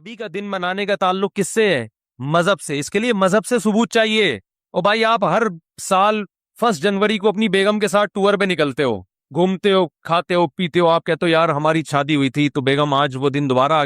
نبی کا دن منانے کا تعلق کس سے ہے؟ مذہب سے. اس کے لیے مذہب سے ثبوت چاہیے. اور بھائی آپ ہر سال 1 جنوری کو اپنی بیگم کے ساتھ ٹور پہ نکلتے ہو, گھومتے ہو, کھاتے ہو, پیتے ہو, آپ کہتے ہو یار ہماری شادی ہوئی تھی تو بیگم آج وہ دن دوبارہ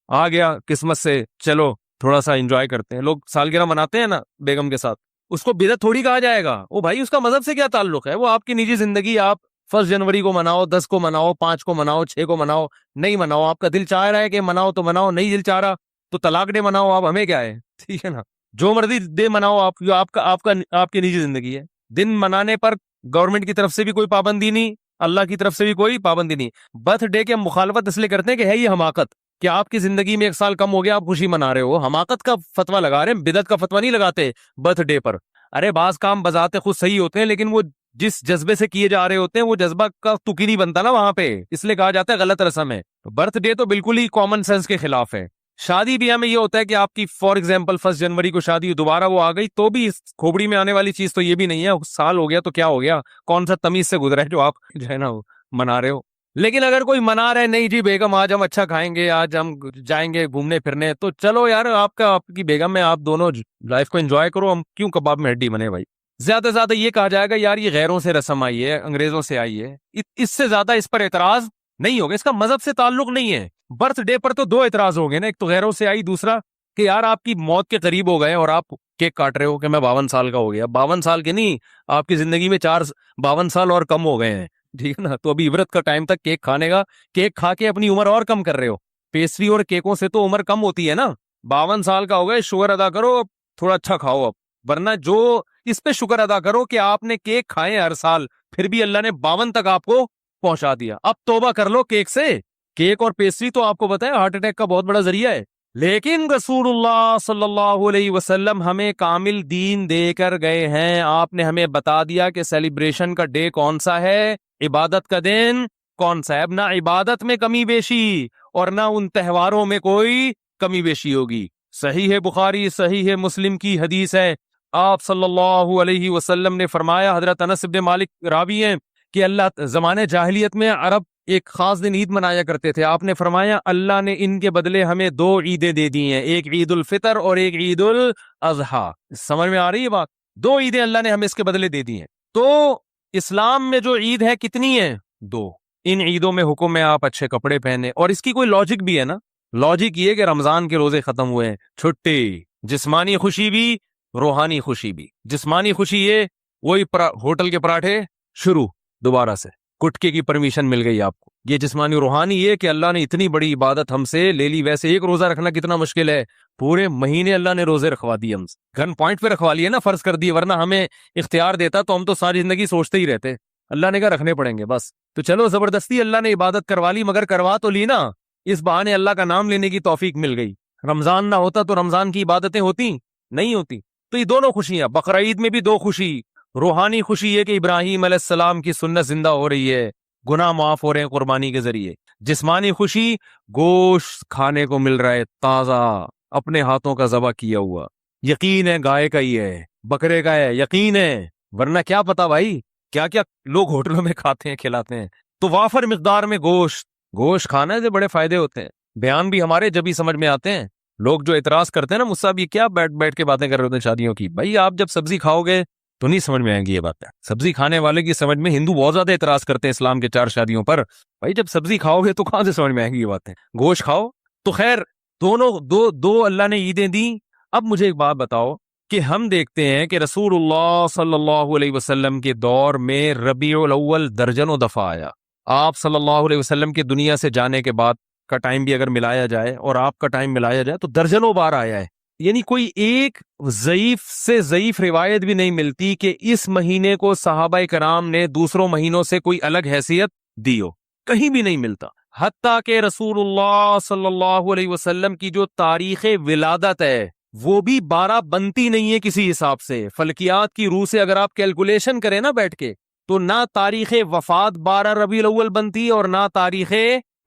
آ گیا قسمت سے, چلو تھوڑا سا انجوائے کرتے ہیں. لوگ سالگرہ مناتے ہیں نا بیگم کے ساتھ, اس کو بدعت تھوڑی کہا جائے گا. وہ بھائی اس کا مذہب سے کیا تعلق ہے؟ وہ آپ کی نجی زندگی. آپ 1 جنوری کو مناؤ, 10 کو مناؤ, 5 کو مناؤ, 6 کو مناؤ, نہیں مناؤ, آپ کا دل چاہ رہا ہے کہ مناؤ تو مناؤ, نہیں دل چاہ رہا تو طلاق ڈے مناؤ. آپ ہمیں کیا ہے, ٹھیک ہے نا, جو مرضی دے مناؤ آپ, جو آپ کی نجی زندگی ہے. دن منانے پر گورنمنٹ کی طرف سے بھی کوئی پابندی نہیں, اللہ کی طرف سے بھی کوئی پابندی نہیں. برتھ ڈے کے مخالفت اس لیے کرتے ہیں کہ ہے یہ حماقت کہ آپ کی زندگی میں 1 سال کم ہو گیا, آپ خوشی منا رہے ہو. حماقت کا فتویٰ لگا رہے ہیں, بدعت کا فتویٰ نہیں لگاتے برتھ ڈے پر. ارے بعض کام بذات خود صحیح ہوتے ہیں, لیکن وہ جس جذبے سے کیے جا رہے ہوتے ہیں وہ جذبہ کا تکی نہیں بنتا نا وہاں پہ, اس لیے کہا جاتا ہے غلط رسم ہے. برتھ ڈے تو بالکل ہی کامن سینس کے خلاف ہے. شادی بیاہ میں یہ ہوتا ہے کہ آپ کی فار ایگزامپل 1 جنوری کو شادی دوبارہ وہ آ گئی تو بھی اس کھوپڑی میں آنے والی چیز تو یہ بھی نہیں ہے سال ہو گیا تو کیا ہو گیا, کون سا تمیز سے گزرا ہے جو آپ جو ہے نا منا رہے ہو. لیکن اگر کوئی منا رہے نہیں جی بیگم آج ہم اچھا کھائیں گے, آج ہم جائیں گے گھومنے پھرنے, تو چلو یار آپ کی بیگم میں آپ دونوں لائف کو انجوائے کرو, ہم کیوں کباب میں ہڈی بنے بھائی. زیادہ سے زیادہ یہ کہا جائے گا یار یہ غیروں سے رسم آئی ہے, انگریزوں سے آئی ہے, اس سے زیادہ اس پر اعتراض نہیں ہوگا. اس کا مذہب سے تعلق نہیں ہے. برتھ ڈے پر تو 2 اعتراض ہو گئے نا, ایک تو غیروں سے آئی, دوسرا کہ یار آپ کی موت کے قریب ہو گئے اور آپ کیک کاٹ رہے ہو کہ میں 52 سال کا ہو گیا. 52 سال کے نہیں, آپ کی زندگی میں 52 سال اور کم ہو گئے ہیں, ٹھیک ہے نا. تو ابھی عبرت کا ٹائم تک کیک کھانے کا, کیک کھا کے اپنی عمر اور کم کر رہے ہو. پیسٹری اور کیکوں سے تو عمر کم ہوتی ہے نا. 52 سال کا ہو گئے, شکر ادا کرو, تھوڑا اچھا کھاؤ اب, ورنہ جو اس پہ شکر ادا کرو کہ آپ نے کیک کھائے ہر سال, پھر بھی اللہ نے 52 تک آپ کو پہنچا دیا. اب توبہ کر لو کیک سے. کیک اور پیسٹری تو آپ کو پتہ ہے ہارٹ اٹیک کا بہت بڑا ذریعہ ہے, لیکن رسول اللہ صلی اللہ علیہ وسلم ہمیں کامل دین دے کر گئے ہیں. آپ نے ہمیں بتا دیا کہ سیلیبریشن کا ڈے کون سا ہے, عبادت کا دن کون سا ہے. اب نہ عبادت میں کمی بیشی اور نہ ان تہواروں میں کوئی کمی بیشی ہوگی. صحیح ہے بخاری, صحیح ہے مسلم کی حدیث ہے, آپ صلی اللہ علیہ وسلم نے فرمایا, حضرت انس بن مالک راوی ہیں کہ اللہ زمانے جاہلیت میں عرب ایک خاص دن عید منایا کرتے تھے. آپ نے فرمایا اللہ نے ان کے بدلے ہمیں 2 عیدیں دے دی ہیں, ایک عید الفطر اور ایک عید الاضحیٰ. سمجھ میں آ رہی ہے بات؟ 2 عیدیں اللہ نے ہمیں اس کے بدلے دے دی ہیں. تو اسلام میں جو عید ہے کتنی ہے؟ 2. ان عیدوں میں حکم ہے آپ اچھے کپڑے پہنے, اور اس کی کوئی لاجک بھی ہے نا. لاجک یہ کہ رمضان کے روزے ختم ہوئے ہیں, چھٹی, جسمانی خوشی بھی روحانی خوشی بھی. جسمانی خوشی یہ وہی ہوٹل کے پراٹھے شروع دوبارہ سے, گٹکے کی پرمیشن مل گئی آپ کو, یہ جسمانی. روحانی یہ کہ اللہ نے اتنی بڑی عبادت ہم سے لے لی. ویسے ایک روزہ رکھنا کتنا مشکل ہے, پورے مہینے اللہ نے روزے رکھوا دیے ہم سے, گن پوائنٹ پہ رکھوا لیے نا, فرض کر دیے, ورنہ ہمیں اختیار دیتا تو ہم تو ساری زندگی سوچتے ہی رہتے. اللہ نے کہا رکھنے پڑیں گے بس. تو چلو زبردستی اللہ نے عبادت کروا لی, مگر کروا تو لی نا, اس بہانے اللہ کا نام لینے کی توفیق مل گئی. رمضان نہ ہوتا تو رمضان کی عبادتیں ہوتی نہیں ہوتی. تو یہ دونوں خوشیاں, بقرعید میں بھی 2 خوشی. روحانی خوشی یہ کہ ابراہیم علیہ السلام کی سنت زندہ ہو رہی ہے, گناہ معاف ہو رہے ہیں قربانی کے ذریعے. جسمانی خوشی, گوشت کھانے کو مل رہا ہے تازہ, اپنے ہاتھوں کا ذبح کیا ہوا. یقین ہے گائے کا ہی ہے, بکرے کا ہے, یقین ہے, ورنہ کیا پتا بھائی کیا کیا لوگ ہوٹلوں میں کھاتے ہیں کھلاتے ہیں. تو وافر مقدار میں گوشت کھانے سے بڑے فائدے ہوتے ہیں. بیان بھی ہمارے جب ہی سمجھ میں آتے ہیں. لوگ جو اعتراض کرتے ہیں نا مجھ سے, یہ کیا بیٹھ کے باتیں کر رہے ہوتے ہیں شادیوں کی, بھائی آپ جب سبزی کھاؤ گے تو نہیں سمجھ میں آئیں گی یہ بات ہے. سبزی کھانے والے کی سمجھ میں, ہندو بہت زیادہ اعتراض کرتے ہیں اسلام کے 4 شادیوں پر, بھائی جب سبزی کھاؤ گے تو کہاں سے سمجھ میں آئیں گی یہ باتیں, گوشت کھاؤ. تو خیر دونوں دو اللہ نے عیدیں دیں. اب مجھے ایک بات بتاؤ کہ ہم دیکھتے ہیں کہ رسول اللہ صلی اللہ علیہ وسلم کے دور میں ربیع الاول درجنوں دفعہ آیا. آپ صلی اللہ علیہ وسلم کے دنیا سے جانے کے بعد کا ٹائم بھی اگر ملایا جائے اور آپ کا ٹائم ملایا جائے تو درجنوں بار آیا ہے. یعنی کوئی ایک ضعیف سے ضعیف روایت بھی نہیں ملتی کہ اس مہینے کو صحابہ کرام نے دوسروں مہینوں سے کوئی الگ حیثیت دی ہو, کہیں بھی نہیں ملتا. حتیٰ کہ رسول اللہ صلی اللہ علیہ وسلم کی جو تاریخ ولادت ہے وہ بھی 12 بنتی نہیں ہے کسی حساب سے. فلکیات کی روح سے اگر آپ کیلکولیشن کریں نا بیٹھ کے, تو نہ تاریخ وفات 12 ربیع الاول بنتی اور نہ تاریخ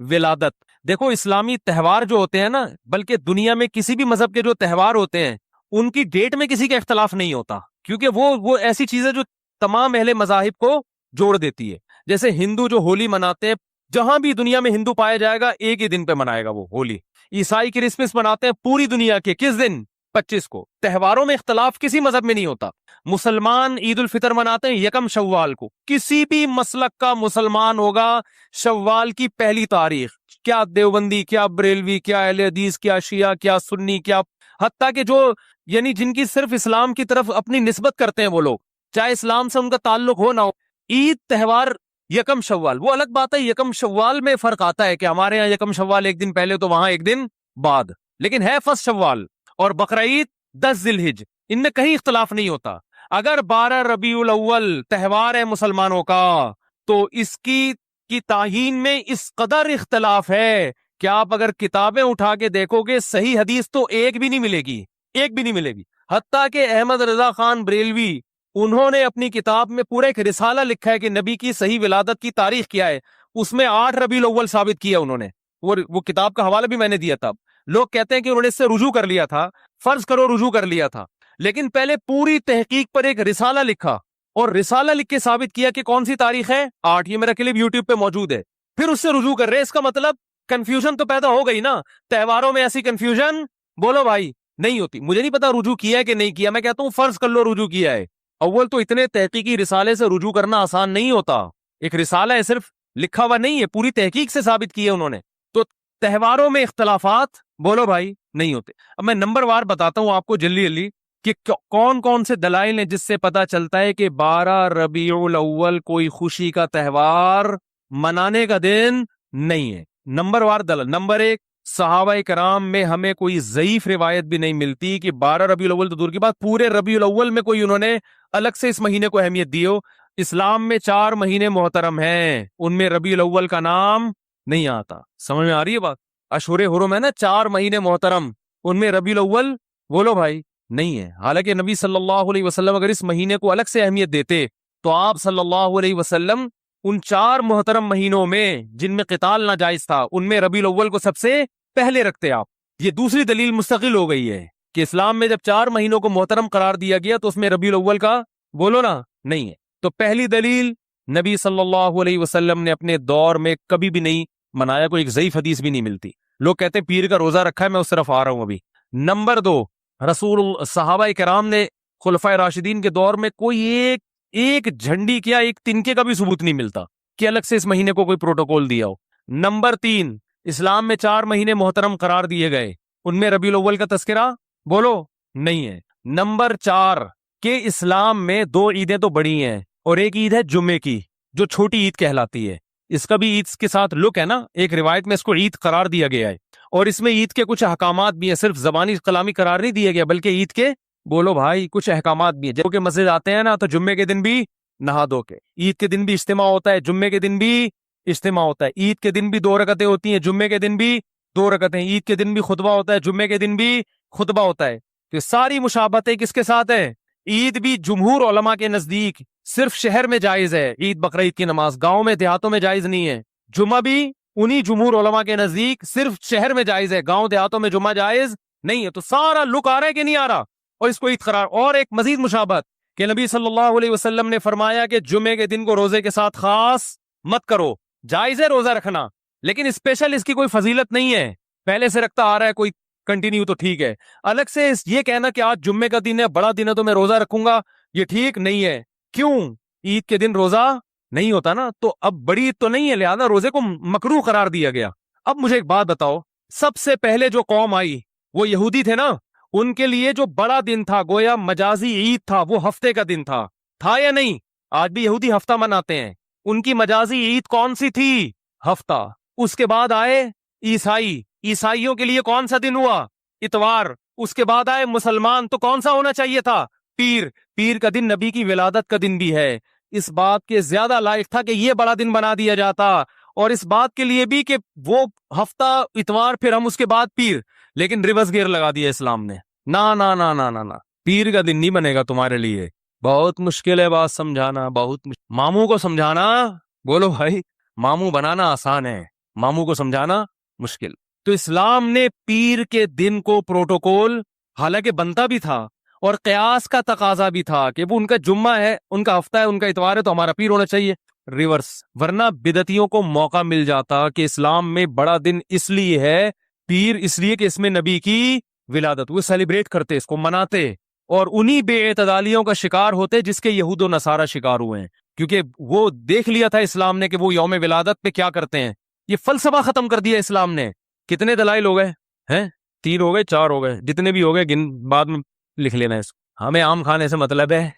ولادت. دیکھو اسلامی تہوار جو ہوتے ہیں نا, بلکہ دنیا میں کسی بھی مذہب کے جو تہوار ہوتے ہیں ان کی ڈیٹ میں کسی کا اختلاف نہیں ہوتا, کیونکہ وہ ایسی چیزیں جو تمام اہل مذاہب کو جوڑ دیتی ہے. جیسے ہندو جو ہولی مناتے ہیں, جہاں بھی دنیا میں ہندو پایا جائے گا ایک ہی دن پہ منائے گا وہ ہولی, عیسائی کرسمس مناتے ہیں پوری دنیا کے کس دن؟ 25 کو. تہواروں میں اختلاف کسی مذہب میں نہیں ہوتا. مسلمان عید الفطر مناتے ہیں 1 شوال کو. کسی بھی مسلک کا مسلمان ہوگا شوال کی پہلی تاریخ، کیا دیوبندی، کیا بریلوی، کیا اہل حدیث، کیا شیعہ، کیا سنی، کیا حتیٰ کہ جو یعنی جن کی صرف اسلام کی طرف اپنی نسبت کرتے ہیں وہ لوگ، چاہے اسلام سے ان کا تعلق ہو نہ ہو، عید تہوار 1 شوال. وہ الگ بات ہے 1 شوال میں فرق آتا ہے کہ ہمارے یہاں 1 شوال ایک دن پہلے تو وہاں ایک دن بعد، لیکن ہے 1 شوال. اور بقرعید 10 ذی الحج، ان میں کہیں اختلاف نہیں ہوتا. اگر 12 ربیع الاول تہوار ہے مسلمانوں کا تو اس کی تعیین میں اس قدر اختلاف ہے کہ آپ اگر کتابیں اٹھا کے دیکھو گے صحیح حدیث تو ایک بھی نہیں ملے گی، ایک بھی نہیں ملے گی. حتیٰ کہ احمد رضا خان بریلوی انہوں نے اپنی کتاب میں پورا ایک رسالہ لکھا ہے کہ نبی کی صحیح ولادت کی تاریخ کیا ہے، اس میں 8 ربیع الاول ثابت کیا انہوں نے. وہ کتاب کا حوالہ بھی میں نے دیا تھا. لوگ کہتے ہیں کہ انہوں نے اس سے رجوع کر لیا تھا، فرض کرو رجوع کر لیا تھا، لیکن پہلے پوری تحقیق پر ایک رسالہ لکھا اور رسالہ لکھ کے ثابت کیا کہ کون سی تاریخ ہے 8. یہ میرا کلپ یوٹیوب پہ موجود ہے. پھر اس سے رجوع کر رہے. اس کا مطلب کنفیوژن تو پیدا ہو گئی نا. تہواروں میں ایسی کنفیوژن بولو بھائی نہیں ہوتی. مجھے نہیں پتا رجوع کیا ہے کہ نہیں کیا، میں کہتا ہوں فرض کر لو رجوع کیا ہے. اول تو اتنے تحقیقی رسالے سے رجوع کرنا آسان نہیں ہوتا. ایک رسالہ ہے، صرف لکھا ہوا نہیں ہے، پوری تحقیق سے ثابت کیا انہوں نے. تو تہواروں میں اختلافات بولو بھائی نہیں ہوتے. اب میں نمبر وار بتاتا ہوں آپ کو جلدی کہ کون کون سے دلائل ہیں جس سے پتا چلتا ہے کہ 12 ربیع الاول کوئی خوشی کا تہوار منانے کا دن نہیں ہے. نمبر وار دلائل. نمبر 1، صحابہ کرام میں ہمیں کوئی ضعیف روایت بھی نہیں ملتی کہ 12 ربیع الاول تو دور کی بات، پورے ربیع الاول میں کوئی انہوں نے الگ سے اس مہینے کو اہمیت دی ہو. اسلام میں 4 مہینے محترم ہیں، ان میں ربیع الاول کا نام نہیں آتا. سمجھ میں آ رہی ہے بات؟ اشہر حرم ہے نا، 4 مہینے محترم، ان میں ربیع الاول بولو بھائی نہیں ہے. حالانکہ نبی صلی اللہ علیہ وسلم اگر اس مہینے کو الگ سے اہمیت دیتے تو آپ صلی اللہ علیہ وسلم ان 4 محترم مہینوں میں جن میں قتال ناجائز تھا ان میں ربیع الاول کو سب سے پہلے رکھتے آپ. یہ دوسری دلیل مستقل ہو گئی ہے کہ اسلام میں جب 4 مہینوں کو محترم قرار دیا گیا تو اس میں ربیع الاول کا بولو نا نہیں ہے. تو پہلی دلیل، نبی صلی اللہ علیہ وسلم نے اپنے دور میں کبھی بھی نہیں منایا، کوئی ایک ضعیف حدیث بھی نہیں ملتی. لوگ کہتے ہیں پیر کا روزہ رکھا ہے، میں اس طرف آ رہا ہوں ابھی. نمبر 2، صحابہ کرام نے خلفائے راشدین کے دور میں کوئی ایک جھنڈی کیا ایک تنکے کا بھی ثبوت نہیں ملتا کہ الگ سے اس مہینے کو کوئی پروٹوکول دیا ہو. نمبر 3، اسلام میں 4 مہینے محترم قرار دیے گئے، ان میں ربیع الاول کا تذکرہ بولو نہیں ہے. نمبر 4 کہ اسلام میں 2 عیدیں تو بڑی ہیں اور ایک عید ہے جمعے کی جو چھوٹی عید کہلاتی ہے. اس کا بھی عید کے ساتھ لک ہے نا، ایک روایت میں اس کو عید قرار دیا گیا ہے اور اس میں عید کے کچھ احکامات بھی ہیں، صرف زبانی کلامی قرار نہیں دیا گیا بلکہ عید کے بولو بھائی کچھ احکامات بھی ہیں. جب کہ مسجد آتے ہیں نا تو جمعے کے دن بھی نہا دھو کے، عید کے دن بھی اجتماع ہوتا ہے، جمعے کے دن بھی اجتماع ہوتا ہے، عید کے دن بھی 2 رکعتیں ہوتی ہیں، جمعے کے دن بھی 2 رکعتیں، عید کے دن بھی خطبہ ہوتا ہے، جمعے کے دن بھی خطبہ ہوتا ہے. تو ساری مشابہتیں کس کے ساتھ ہیں؟ عید بھی جمہور علماء کے نزدیک صرف شہر میں جائز ہے، عید بقرعید کی نماز گاؤں میں دیہاتوں میں جائز نہیں ہے. جمعہ بھی انہی جمہور علماء کے نزدیک صرف شہر میں جائز ہے، گاؤں دیہاتوں میں جمعہ جائز نہیں ہے. تو سارا لک آ رہا ہے کہ نہیں آ رہا؟ اور اس کو عید قرار. اور ایک مزید مشابہت کہ نبی صلی اللہ علیہ وسلم نے فرمایا کہ جمعے کے دن کو روزے کے ساتھ خاص مت کرو. جائز ہے روزہ رکھنا لیکن اسپیشل اس کی کوئی فضیلت نہیں ہے، پہلے سے رکھتا آ رہا ہے کوئی کنٹینیو تو ٹھیک ہے. الگ سے یہ کہنا کہ آج جمعے کا دن ہے بڑا دن ہے تو میں روزہ رکھوں گا، یہ ٹھیک نہیں ہے. کیوں؟ عید کے دن روزہ نہیں ہوتا نا، تو اب بڑی عید تو نہیں ہے لہذا روزے کو مکروہ قرار دیا گیا. اب مجھے ایک بات بتاؤ، سب سے پہلے جو قوم آئی وہ یہودی تھے نا، ان کے لیے جو بڑا دن تھا گویا مجازی عید تھا، وہ ہفتے کا دن تھا یا نہیں؟ آج بھی یہودی ہفتہ مناتے ہیں، ان کی مجازی عید کون سی تھی؟ ہفتہ. اس کے بعد آئے عیسائیوں کے لیے کون سا دن ہوا؟ اتوار. اس کے بعد آئے مسلمان، تو کون سا ہونا چاہیے تھا؟ پیر کا دن نبی کی ولادت کا دن بھی ہے، اس بات کے زیادہ لائق تھا کہ یہ بڑا دن بنا دیا جاتا، اور اس بات کے لیے بھی کہ وہ ہفتہ اتوار پھر ہم اس کے بعد پیر. لیکن ریورس گیئر لگا دیا اسلام نے، نا پیر کا دن نہیں بنے گا تمہارے لیے. بہت مشکل ہے بات سمجھانا، بہت ماموں کو سمجھانا بولو بھائی، ماموں بنانا آسان ہے، ماموں کو سمجھانا مشکل. تو اسلام نے پیر کے دن کو پروٹوکول حالانکہ بنتا بھی تھا اور قیاس کا تقاضا بھی تھا کہ وہ ان کا جمعہ ہے، ان کا ہفتہ ہے، ان کا اتوار ہے تو ہمارا پیر ہونا چاہیے، ریورس. ورنہ بدعتیوں کو موقع مل جاتا کہ اسلام میں بڑا دن اس لیے ہے پیر اس لیے کہ اس میں نبی کی ولادت، وہ سیلیبریٹ کرتے، اس کو مناتے، اور انہی بے اعتدالیوں کا شکار ہوتے جس کے یہود و نصارہ شکار ہوئے ہیں، کیونکہ وہ دیکھ لیا تھا اسلام نے کہ وہ یوم ولادت پہ کیا کرتے ہیں۔ یہ فلسفہ ختم کر دیا اسلام نے۔ کتنے دلائل ہو گئے ہیں؟ 3 ہو گئے، 4 ہو گئے، جتنے بھی ہو گئے بعد میں لکھ لینا ہے اس کو، ہمیں عام کھانے سے مطلب ہے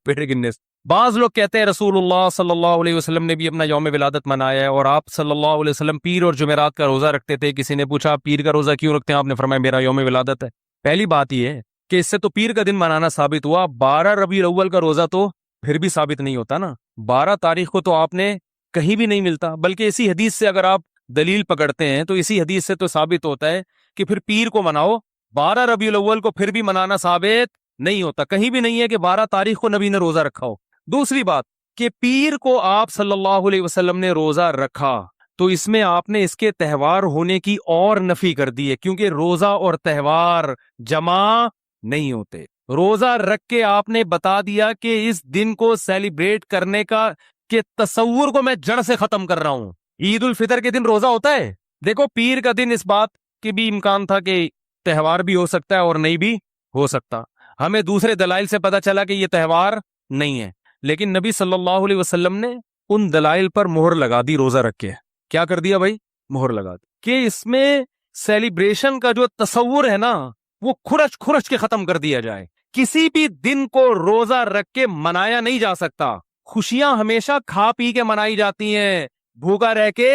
پیڑ گننے سے۔ بعض لوگ کہتے ہیں رسول اللہ صلی اللہ علیہ وسلم نے بھی اپنا یوم ولادت منایا ہے، اور آپ صلی اللہ علیہ وسلم پیر اور جمعرات کا روزہ رکھتے تھے۔ کسی نے پوچھا پیر کا روزہ کیوں رکھتے ہیں؟ آپ نے فرمایا میرا یوم ولادت ہے۔ پہلی بات یہ ہے کہ اس سے تو پیر کا دن منانا ثابت ہوا، 12 ربیع الاول کا روزہ تو پھر بھی ثابت نہیں ہوتا نا۔ 12 تاریخ کو تو آپ نے کہیں بھی نہیں ملتا، بلکہ اسی حدیث سے اگر آپ دلیل پکڑتے ہیں تو اسی حدیث سے تو ثابت ہوتا ہے کہ پھر پیر کو مناؤ۔ 12 ربیع الاول کو پھر بھی منانا ثابت نہیں ہوتا، کہیں بھی نہیں ہے کہ 12 تاریخ کو نبی نے روزہ رکھا ہو۔ دوسری بات کہ پیر کو آپ صلی اللہ علیہ وسلم نے روزہ رکھا تو اس میں آپ نے اس کے تہوار ہونے کی اور نفی کر دی ہے، کیونکہ روزہ اور تہوار جمع نہیں ہوتے۔ روزہ رکھ کے آپ نے بتا دیا کہ اس دن کو سیلیبریٹ کرنے کا کہ تصور کو میں جڑ سے ختم کر رہا ہوں۔ عید الفطر کے دن روزہ ہوتا ہے؟ دیکھو پیر کا دن اس بات کی بھی امکان تھا کہ تہوار بھی ہو سکتا ہے اور نہیں بھی ہو سکتا، ہمیں دوسرے دلائل سے پتا چلا کہ یہ تہوار نہیں ہے، لیکن نبی صلی اللہ علیہ وسلم نے ان دلائل پر مہر لگا دی روزہ رکھ کے۔ کیا کر دیا بھائی؟ مہر لگا دی کہ اس میں سیلیبریشن کا جو تصور ہے نا وہ کھرچ کھرچ کے ختم کر دیا جائے۔ کسی بھی دن کو روزہ رکھ کے منایا نہیں جا سکتا۔ خوشیاں ہمیشہ کھا پی کے منائی جاتی ہیں، بھوکا رہ کے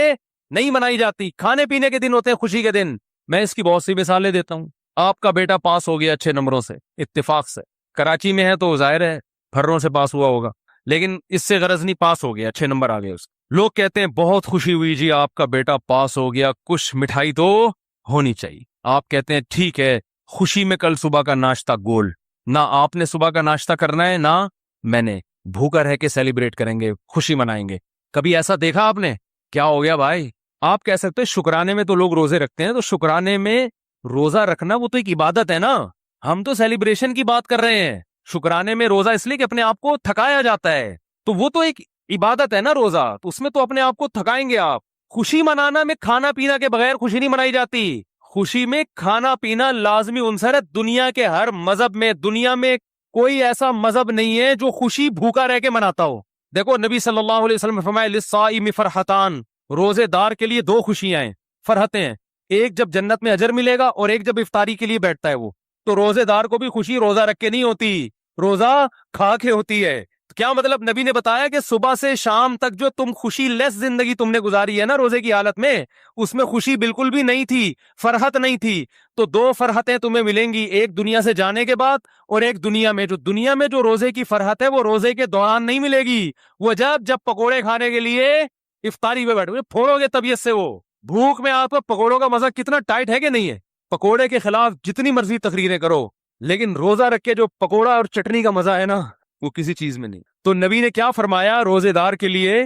نہیں منائی جاتی۔ کھانے پینے کے دن ہوتے ہیں خوشی کے دن۔ میں اس کی بہت سی مثالیں دیتا ہوں۔ آپ کا بیٹا پاس ہو گیا اچھے نمبروں سے، اتفاق سے، کراچی میں ہے تو ظاہر ہے پھروں سے پاس ہوا ہوگا، لیکن اس سے غرض نہیں، پاس ہو گیا، اچھے نمبر آ گئے اس۔ لوگ کہتے ہیں بہت خوشی ہوئی جی آپ کا بیٹا پاس ہو گیا، کچھ مٹھائی تو ہونی چاہیے۔ آپ کہتے ہیں ٹھیک ہے، خوشی میں کل صبح کا ناشتہ گول، نہ آپ نے صبح کا ناشتہ کرنا ہے نہ میں نے، بھوکا رہ کے سیلیبریٹ کریں گے، خوشی منائیں گے۔ کبھی ایسا دیکھا آپ نے؟ کیا ہو گیا بھائی؟ آپ کہہ سکتے ہیں شکرانے میں تو لوگ روزے رکھتے ہیں، تو شکرانے میں روزہ رکھنا وہ تو ایک عبادت ہے نا، ہم تو سیلیبریشن کی بات کر رہے ہیں۔ شکرانے میں روزہ اس لیے کہ اپنے آپ کو تھکایا جاتا ہے، تو وہ تو ایک عبادت ہے نا روزہ، تو اس میں تو اپنے آپ کو تھکائیں گے آپ۔ خوشی منانا میں کھانا پینا کے بغیر خوشی نہیں منائی جاتی، خوشی میں کھانا پینا لازمی عنصر ہے۔ دنیا کے ہر مذہب میں، دنیا میں کوئی ایسا مذہب نہیں ہے جو خوشی بھوکا رہ کے مناتا ہو۔ دیکھو نبی صلی اللہ علیہ وسلم نے فرمایا للصائم فرحتان، روزے دار کے لیے 2 خوشیاں ہیں، فرحتیں ہیں، ایک جب جنت میں اجر ملے گا اور ایک جب افطاری کے لیے بیٹھتا ہے وہ۔ تو روزے دار کو بھی خوشی روزہ رکھ کے نہیں ہوتی، روزہ کھا کے ہوتی ہے۔ کیا مطلب؟ نبی نے بتایا کہ صبح سے شام تک جو تم خوشی لیس زندگی تم نے گزاری ہے نا روزے کی حالت میں، اس میں خوشی بالکل بھی نہیں تھی، فرحت نہیں تھی۔ تو 2 فرحتیں تمہیں ملیں گی، ایک دنیا سے جانے کے بعد اور ایک دنیا میں جو روزے کی فرحت ہے وہ روزے کے دوران نہیں ملے گی، وہ جب پکوڑے کھانے کے لیے افطاری پہ بیٹھو گے، پھوڑو گے طبیعت سے وہ۔ بھوک میں آپ کو پکوڑوں کا مزہ کتنا ٹائٹ ہے کہ نہیں ہے؟ پکوڑے کے خلاف جتنی مرضی تقریریں کرو، لیکن روزہ رکھ کے جو پکوڑا اور چٹنی کا مزہ ہے نا وہ کسی چیز میں نہیں۔ تو نبی نے کیا فرمایا؟ روزے دار کے لیے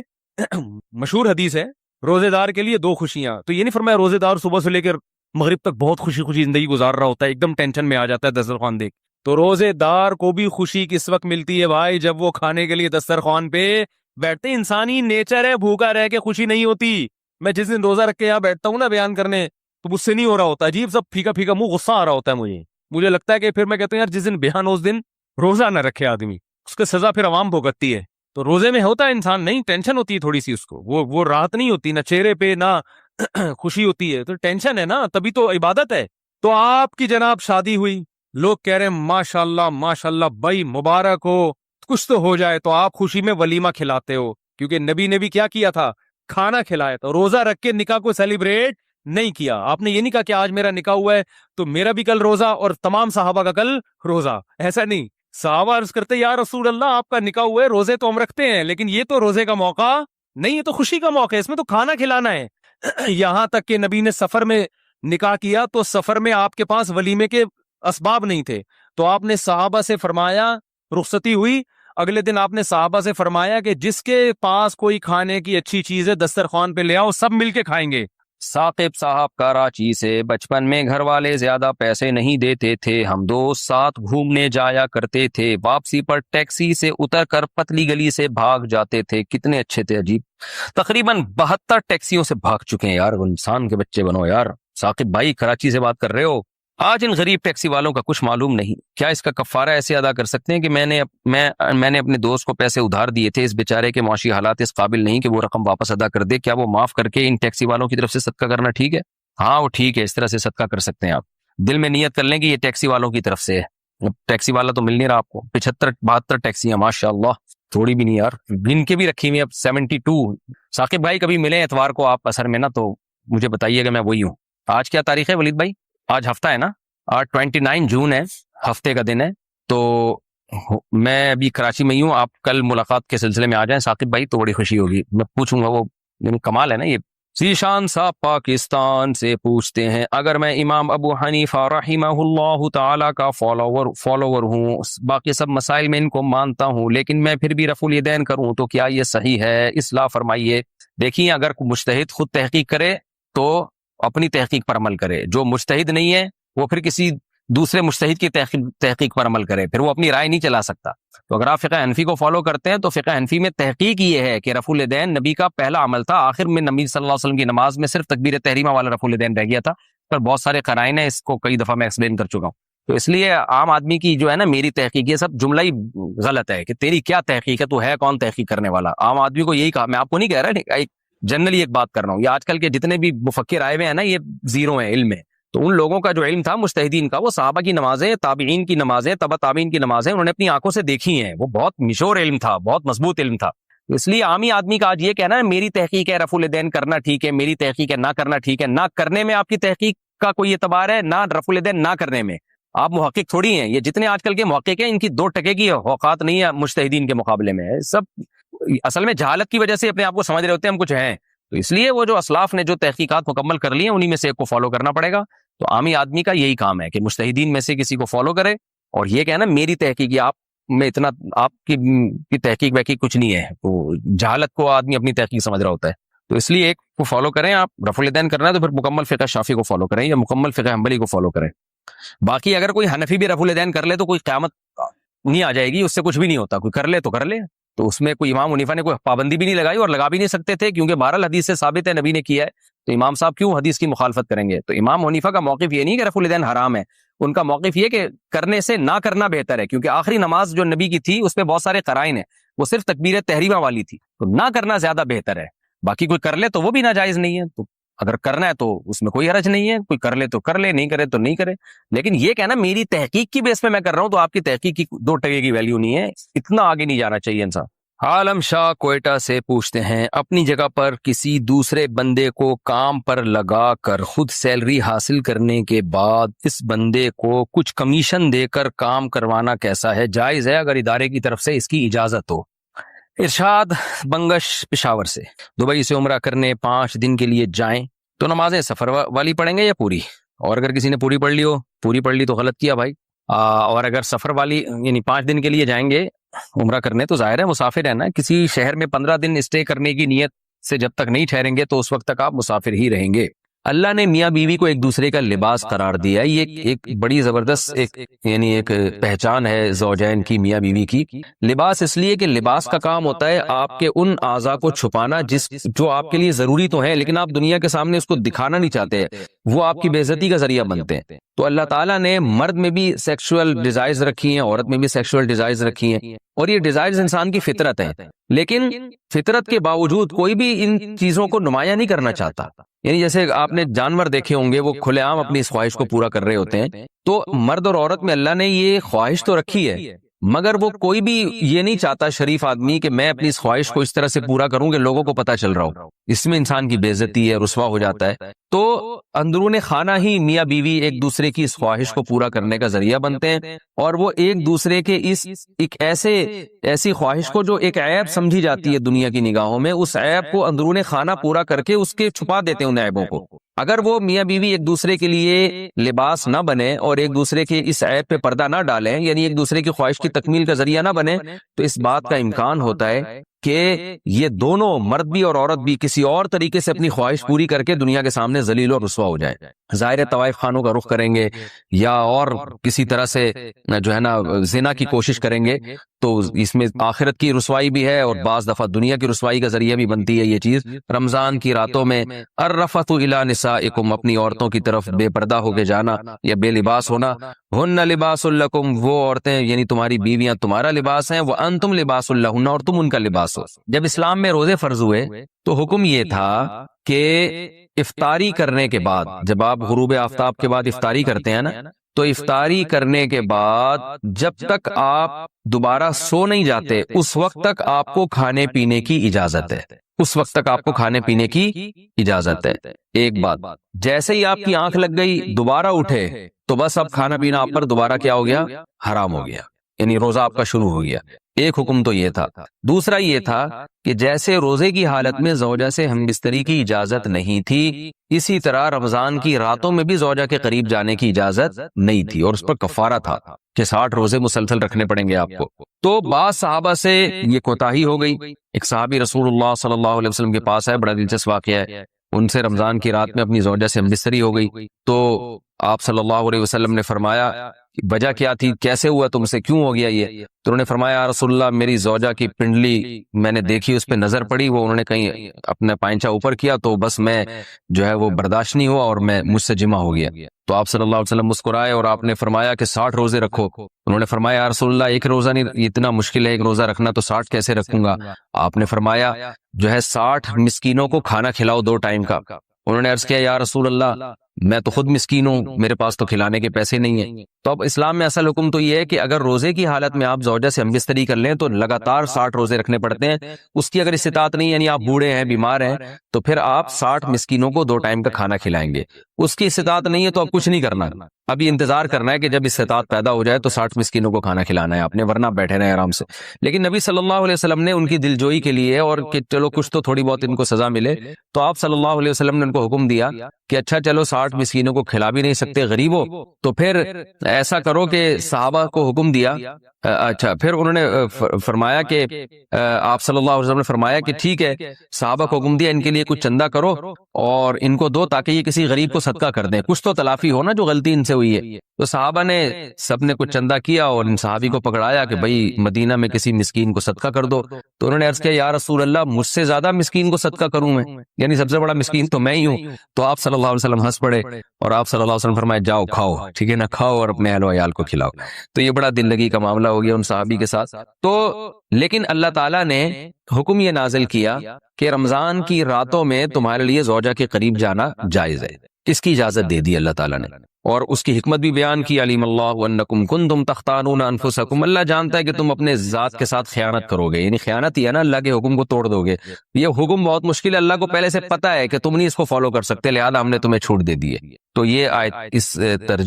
مشہور حدیث ہے، روزے دار کے لیے 2 خوشیاں۔ تو یہ نہیں فرمایا روزے دار صبح سے لے کر مغرب تک بہت خوشی خوشی زندگی گزار رہا ہوتا ہے، ایک دم ٹینشن میں آ جاتا ہے دسترخوان دیکھ۔ تو روزے دار کو بھی خوشی کس وقت ملتی ہے بھائی؟ جب وہ کھانے کے لیے دسترخوان پہ بیٹھتے۔ انسانی نیچر ہے، بھوکا رہ کے خوشی نہیں ہوتی۔ میں جس دن روزہ رکھ کے یہاں بیٹھتا ہوں نا بیان کرنے، تو مجھ سے نہیں ہو رہا ہوتا، عجیب سب پھیکا پھیکا منہ، غصہ آ رہا ہوتا ہے مجھے لگتا ہے کہ پھر میں کہتا ہوں یار جس دن بیان ہو اس دن روزہ نہ رکھے آدمی، اس کی سزا پھر عوام بھگتتی ہے۔ تو روزے میں ہوتا ہے انسان نہیں، ٹینشن ہوتی ہے تھوڑی سی اس کو، وہ راحت نہیں ہوتی، نہ چہرے پہ نہ خوشی ہوتی ہے، تو ٹینشن ہے نا، تبھی تو عبادت ہے۔ تو آپ کی جناب شادی ہوئی، لوگ کہہ رہے ہیں ماشاءاللہ ماشاءاللہ بھائی مبارک ہو، کچھ تو ہو جائے، تو آپ خوشی میں ولیمہ کھلاتے ہو، کیونکہ نبی نے بھی کیا کیا تھا؟ کھانا کھلایا تھا۔ روزہ رکھ کے نکاح کو سیلیبریٹ نہیں کیا۔ آپ نے یہ نہیں کہا کہ آج میرا نکاح ہوا ہے تو میرا بھی کل روزہ اور تمام صحابہ کا کل روزہ، ایسا نہیں۔ صحابہ عرض کرتے یا رسول اللہ آپ کا نکاح ہوا ہے، روزے تو ہم رکھتے ہیں لیکن یہ تو روزے کا موقع نہیں، یہ تو خوشی کا موقع ہے، اس میں تو کھانا کھلانا ہے۔ یہاں تک کہ نبی نے سفر میں نکاح کیا تو سفر میں آپ کے پاس ولیمے کے اسباب نہیں تھے، تو آپ نے صحابہ سے فرمایا، رخصتی ہوئی اگلے دن آپ نے صحابہ سے فرمایا کہ جس کے پاس کوئی کھانے کی اچھی چیز ہے دسترخوان پہ لے آؤ، سب مل کے کھائیں گے۔ ثاقب صاحب کراچی سے، بچپن میں گھر والے زیادہ پیسے نہیں دیتے تھے، ہم دوست ساتھ گھومنے جایا کرتے تھے، واپسی پر ٹیکسی سے اتر کر پتلی گلی سے بھاگ جاتے تھے، کتنے اچھے تھے، عجیب۔ تقریباً 72 ٹیکسیوں سے بھاگ چکے ہیں یار، انسان کے بچے بنو یار۔ ثاقب بھائی کراچی سے بات کر رہے ہو، آج ان غریب ٹیکسی والوں کا کچھ معلوم نہیں، کیا اس کا کفارہ ایسے ادا کر سکتے ہیں کہ میں نے اپنے دوست کو پیسے ادھار دیے تھے، اس بیچارے کے معاشی حالات اس قابل نہیں کہ وہ رقم واپس ادا کر دے، کیا وہ معاف کر کے ان ٹیکسی والوں کی طرف سے صدقہ کرنا ٹھیک ہے؟ ہاں وہ ٹھیک ہے، اس طرح سے صدقہ کر سکتے ہیں آپ، دل میں نیت کر لیں کہ یہ ٹیکسی والوں کی طرف سے ہے۔ ٹیکسی والا تو مل نہیں رہا آپ کو، 75-72 ٹیکسیاں ماشاء اللہ، تھوڑی بھی نہیں یار، گن کے بھی رکھی ہوئی اب 72۔ ثاقب بھائی کبھی ملیں اتوار کو آپ اثر میں نا، تو مجھے بتائیے گا، میں وہی ہوں۔ آج کیا تاریخ ہے ولید بھائی؟ آج ہفتہ ہے نا، آج 29 جون ہے، ہفتے کا دن ہے، تو میں ابھی کراچی میں ہی ہوں، آپ کل ملاقات کے سلسلے میں آ جائیں ثاقب بھائی تو بڑی خوشی ہوگی، میں پوچھوں گا، وہ یعنی کمال ہے نا یہ۔ ذیشان صاحب پاکستان سے پوچھتے ہیں، اگر میں امام ابو حنیفہ رحمہ اللہ تعالی کا فالوور ہوں، باقی سب مسائل میں ان کو مانتا ہوں، لیکن میں پھر بھی رفع الیدین کروں تو کیا یہ صحیح ہے؟ اصلاح فرمائیے۔ دیکھیے اگر مجتہد خود تحقیق کرے تو اپنی تحقیق پر عمل کرے، جو مجتہد نہیں ہے وہ پھر کسی دوسرے مجتہد کی تحقیق پر عمل کرے، پھر وہ اپنی رائے نہیں چلا سکتا۔ تو اگر آپ فقہ حنفی کو فالو کرتے ہیں تو فقہ حنفی میں تحقیق یہ ہے کہ رفع الیدین نبی کا پہلا عمل تھا، آخر میں نبی صلی اللہ علیہ وسلم کی نماز میں صرف تکبیر تحریمہ والا رفع الیدین رہ گیا تھا، پر بہت سارے قرائن ہیں، اس کو کئی دفعہ میں ایکسپلین کر چکا ہوں۔ تو اس لیے عام آدمی کی جو ہے نا میری تحقیق، یہ سب جملہ ہی غلط ہے کہ تیری کیا تحقیق ہے، تو ہے کون تحقیق کرنے والا؟ عام آدمی کو یہی کہا، میں آپ کو نہیں کہہ رہا، ایک جنرلی ایک بات کر رہا ہوں، یہ آج کل کے جتنے بھی مفکر آئے ہوئے ہیں نا، یہ زیرو ہیں علم میں۔ تو ان لوگوں کا جو علم تھا مجتہدین کا، وہ صحابہ کی نمازیں، تابعین کی نمازیں، تبع تابعین کی نمازیں انہوں نے اپنی آنکھوں سے دیکھی ہیں، وہ بہت مشہور علم تھا، بہت مضبوط علم تھا۔ اس لیے عامی آدمی کا آج یہ کہنا ہے میری تحقیق ہے رفع الیدین کرنا ٹھیک ہے، میری تحقیق ہے نہ کرنا ٹھیک ہے، نہ کرنے میں آپ کی تحقیق کا کوئی اعتبار ہے، نہ رفع الیدین نہ کرنے میں۔ آپ محقق تھوڑی ہیں، یہ جتنے آج کل کے محقق ہیں ان کی 2 ٹکے کی اوقات نہیں ہے مجتہدین کے مقابلے میں، سب اصل میں جہالت کی وجہ سے اپنے آپ کو سمجھ رہے ہوتے ہیں ہم کچھ ہیں۔ تو اس لیے وہ جو اسلاف نے جو تحقیقات مکمل کر لی ہیں انہی میں سے ایک کو فالو کرنا پڑے گا۔ تو عامی آدمی کا یہی کام ہے کہ مجتہدین میں سے کسی کو فالو کرے، اور یہ کہنا میری تحقیق، آپ میں اتنا آپ کی تحقیق وحقیق کچھ نہیں ہے، تو جہالت کو آدمی اپنی تحقیق سمجھ رہا ہوتا ہے۔ تو اس لیے ایک کو فالو کریں، آپ رفع الیدین کرنا ہے تو پھر مکمل فقہ شافعی کو فالو کریں یا مکمل فقہ حنبلی کو فالو کریں۔ باقی اگر کوئی حنفی بھی رفع الیدین کر لے تو کوئی قیامت نہیں آ جائے گی، اس سے کچھ بھی نہیں ہوتا، کوئی کر لے تو کر لے، تو اس میں کوئی امام حنیفہ نے کوئی پابندی بھی نہیں لگائی اور لگا بھی نہیں سکتے تھے، کیونکہ بہرحال حدیث سے ثابت ہے نبی نے کیا ہے، تو امام صاحب کیوں حدیث کی مخالفت کریں گے؟ تو امام حنیفہ کا موقف یہ نہیں کہ رفع الیدین حرام ہے، ان کا موقف یہ کہ کرنے سے نہ کرنا بہتر ہے، کیونکہ آخری نماز جو نبی کی تھی اس میں بہت سارے قرائن ہیں، وہ صرف تکبیر تحریمہ والی تھی، تو نہ کرنا زیادہ بہتر ہے۔ باقی کوئی کر لے تو وہ بھی ناجائز نہیں ہے، تو اگر کرنا ہے تو اس میں کوئی حرج نہیں ہے، کوئی کر لے تو کر لے، نہیں کرے تو نہیں کرے۔ لیکن یہ کہنا میری تحقیق کی بیس پہ میں کر رہا ہوں، تو آپ کی تحقیق کی 2 ٹکے کی ویلیو نہیں ہے، اتنا آگے نہیں جانا چاہیے انسان۔ عالم شاہ کوئٹہ سے پوچھتے ہیں، اپنی جگہ پر کسی دوسرے بندے کو کام پر لگا کر خود سیلری حاصل کرنے کے بعد اس بندے کو کچھ کمیشن دے کر کام کروانا کیسا ہے؟ جائز ہے اگر ادارے کی طرف سے اس کی اجازت ہو۔ ارشاد بنگش پشاور سے، دبئی سے عمرہ کرنے 5 دن کے لیے جائیں تو نمازیں سفر والی پڑھیں گے یا پوری؟ اور اگر کسی نے پوری پڑھ لی تو غلط کیا بھائی، اور اگر سفر والی یعنی 5 دن کے لیے جائیں گے عمرہ کرنے تو ظاہر ہے مسافر ہے نا، کسی شہر میں 15 دن اسٹے کرنے کی نیت سے جب تک نہیں ٹھہریں گے تو اس وقت تک آپ مسافر ہی رہیں گے۔ اللہ نے میاں بیوی کو ایک دوسرے کا لباس قرار دیا، یہ ایک بڑی زبردست ایک پہچان ہے زوجین کی، میاں بیوی کی۔ لباس اس لیے کہ لباس کا کام ہوتا ہے آپ کے ان اعضاء کو چھپانا جو آپ کے لیے ضروری تو ہیں لیکن آپ دنیا کے سامنے اس کو دکھانا نہیں چاہتے، وہ آپ کی بے عزتی کا ذریعہ بنتے ہیں۔ تو اللہ تعالیٰ نے مرد میں بھی سیکشول ڈیزائرز رکھی ہیں، عورت میں بھی سیکشول ڈیزائرز رکھی ہیں، اور یہ ڈیزائرز انسان کی فطرت ہیں، لیکن فطرت کے باوجود کوئی بھی ان چیزوں کو نمایاں نہیں کرنا چاہتا۔ یعنی جیسے آپ نے جانور دیکھے ہوں گے، وہ کھلے عام اپنی اس خواہش کو پورا کر رہے ہوتے ہیں، تو مرد اور عورت میں اللہ نے یہ خواہش تو رکھی ہے، مگر وہ کوئی بھی یہ نہیں چاہتا شریف آدمی کہ میں اپنی اس خواہش کو اس طرح سے پورا کروں کہ لوگوں کو پتہ چل رہا ہو، اس میں انسان کی بے عزتی ہے، رسوا ہو جاتا ہے۔ تو اندرون خانہ ہی میاں بیوی ایک دوسرے کی اس خواہش کو پورا کرنے کا ذریعہ بنتے ہیں، اور وہ ایک دوسرے کے ایک ایسی خواہش کو جو ایک عیب سمجھی جاتی ہے دنیا کی نگاہوں میں، اس عیب کو اندرون خانہ پورا کر کے اس کے چھپا دیتے ہیں ان عیبوں کو۔ اگر وہ میاں بیوی ایک دوسرے کے لیے لباس نہ بنے اور ایک دوسرے کے اس عیب پہ پردہ نہ ڈالیں، یعنی ایک دوسرے کی خواہش کی تکمیل کا ذریعہ نہ بنے، تو اس بات کا امکان ہوتا ہے کہ یہ دونوں مرد بھی اور عورت بھی کسی اور طریقے سے اپنی خواہش پوری کر کے دنیا کے سامنے ذلیل اور رسوا ہو جائیں. ظاہر طوائف خانوں کا رخ کریں گے یا اور کسی طرح سے جو ہے نا زنا کی کوشش کریں گے, تو اس میں آخرت کی رسوائی بھی ہے اور بعض دفعہ دنیا کی رسوائی کا ذریعہ بھی بنتی ہے یہ چیز. رمضان کی راتوں میں الرفث الی نسائکم, اپنی عورتوں کی طرف بے پردہ ہو کے جانا یا بے لباس ہونا. ہن لباس لکم, وہ عورتیں یعنی تمہاری بیویاں تمہارا لباس ہیں. وانتم لباس لہن, اور تم ان کا لباس ہو. جب اسلام میں روزے فرض ہوئے تو حکم یہ تھا کہ افطاری کرنے کے بعد, جب آپ غروب آفتاب کے بعد افطاری کرتے ہیں نا, تو افطاری کرنے کے بعد جب تک آپ دوبارہ سو نہیں جاتے اس وقت تک آپ کو کھانے پینے کی اجازت ہے. اس وقت تک آپ کو کھانے پینے کی اجازت ہے. ایک بات, جیسے ہی آپ کی آنکھ لگ گئی دوبارہ اٹھے تو بس اب کھانا پینا آپ پر دوبارہ کیا ہو گیا, حرام ہو گیا, یعنی روزہ آپ کا شروع ہو گیا. ایک حکم تو یہ تھا. دوسرا یہ تھا کہ جیسے روزے کی حالت میں زوجہ سے ہم بستری کی اجازت نہیں تھی, اسی طرح رمضان کی راتوں میں بھی زوجہ کے قریب جانے کی اجازت نہیں تھی, اور اس پر کفارہ تھا کہ 60 روزے مسلسل رکھنے پڑیں گے آپ کو. تو بعض صحابہ سے یہ کوتاہی ہو گئی. ایک صحابی رسول اللہ صلی اللہ علیہ وسلم کے پاس ہے, بڑا دلچسپ واقعہ ہے. ان سے رمضان کی رات میں اپنی زوجہ سے ہم بستری ہو گئی, تو آپ صلی اللہ علیہ وسلم نے فرمایا وجہ کیا تھی, کیسے ہوا تم سے, کیوں ہو گیا یہ؟ تو انہوں نے فرمایا یا رسول اللہ, میری زوجہ کی پنڈلی میں نے دیکھی, اس پہ نظر پڑی, وہ انہوں نے کہیں اپنا پائنچا اوپر کیا تو بس میں جو ہے وہ برداشت نہیں ہوا اور میں مجھ سے جمع ہو گیا. تو آپ صلی اللہ علیہ وسلم مسکرائے اور آپ نے فرمایا کہ 60 روزے رکھو. انہوں نے فرمایا یا رسول اللہ, ایک روزہ نہیں, اتنا مشکل ہے ایک روزہ رکھنا, تو 60 کیسے رکھوں گا؟ آپ نے فرمایا جو ہے 60 مسکینوں کو کھانا کھلاؤ 2 ٹائم کا. انہوں نے عرض کیا یا رسول اللہ, میں تو خود مسکین ہوں, میرے پاس تو کھلانے کے پیسے نہیں ہیں. تو اب اسلام میں اصل حکم تو یہ ہے کہ اگر روزے کی حالت میں آپ زوجہ سے ہمبستری کر لیں تو لگاتار 60 روزے رکھنے پڑتے ہیں. اس کی اگر استطاعت نہیں, یعنی آپ بوڑھے ہیں, بیمار ہیں, تو پھر آپ 60 مسکینوں کو 2 ٹائم کا کھانا کھلائیں گے. اس کی استطاعت نہیں ہے تو اب کچھ نہیں کرنا, ابھی انتظار کرنا ہے کہ جب استطاعت پیدا ہو جائے تو 60 مسکینوں کو کھانا کھلانا ہے آپ نے, ورنہ بیٹھے رہے آرام سے. لیکن نبی صلی اللہ علیہ وسلم نے ان کی دلجوئی کے لیے اور کہ چلو کچھ تو تھوڑی بہت ان کو سزا ملے, تو آپ صلی اللہ علیہ وسلم نے ان کو حکم دیا کہ اچھا چلو 60 مسکینوں کو کھلا بھی نہیں سکتے, غریب ہو, تو پھر ایسا کرو کہ صحابہ کو حکم دیا. اچھا پھر انہوں نے فرمایا کہ آپ صلی اللہ علیہ وسلم نے فرمایا کہ ٹھیک ہے, صحابہ کو حکم دیا ان کے لیے کچھ چندہ کرو اور ان کو دو تاکہ یہ کسی غریب کو صدقہ کر دیں, کچھ تو تلافی ہو نا جو غلطی ان سے ہوئی ہے. تو صحابہ نے سب نے کچھ چندہ کیا اور ان صحابی کو پکڑایا کہ بھائی مدینہ میں کسی مسکین کو صدقہ کر دو. تو انہوں نے عرض کیا یا رسول اللہ, مجھ سے زیادہ مسکین کو صدقہ کروں میں, یعنی سب سے بڑا مسکین تو میں ہی ہوں. تو آپ صلی اللہ علیہ وسلم ہنس پڑے اور آپ صلی اللہ علیہ وسلم فرمائے جاؤ کھاؤ, ٹھیک ہے نا, کھاؤ اور اپنے اہل و عیال کو کھلاؤ. تو یہ بڑا دل لگی کا معاملہ ہو گیا ان صحابی کے ساتھ. تو لیکن اللہ تعالیٰ نے حکم یہ نازل کیا کہ رمضان کی راتوں میں تمہارے لیے زوجہ کے قریب جانا جائز ہے. اس کی اجازت دے دی اللہ تعالیٰ نے, اور اس کی حکمت بھی بیان کی. علیم اللہ انکم کنتم تختانون انفسکم, اللہ جانتا ہے کہ تم اپنے ذات کے ساتھ خیانت کرو گے, یعنی خیانت ہی ہے نا, اللہ کے حکم کو توڑ دو گے. یہ حکم بہت مشکل ہے, اللہ کو پہلے سے پتا ہے کہ تم نہیں اس کو فالو کر سکتے, لہذا ہم نے تمہیں چھوٹ دے دی ہے. تو یہ آیت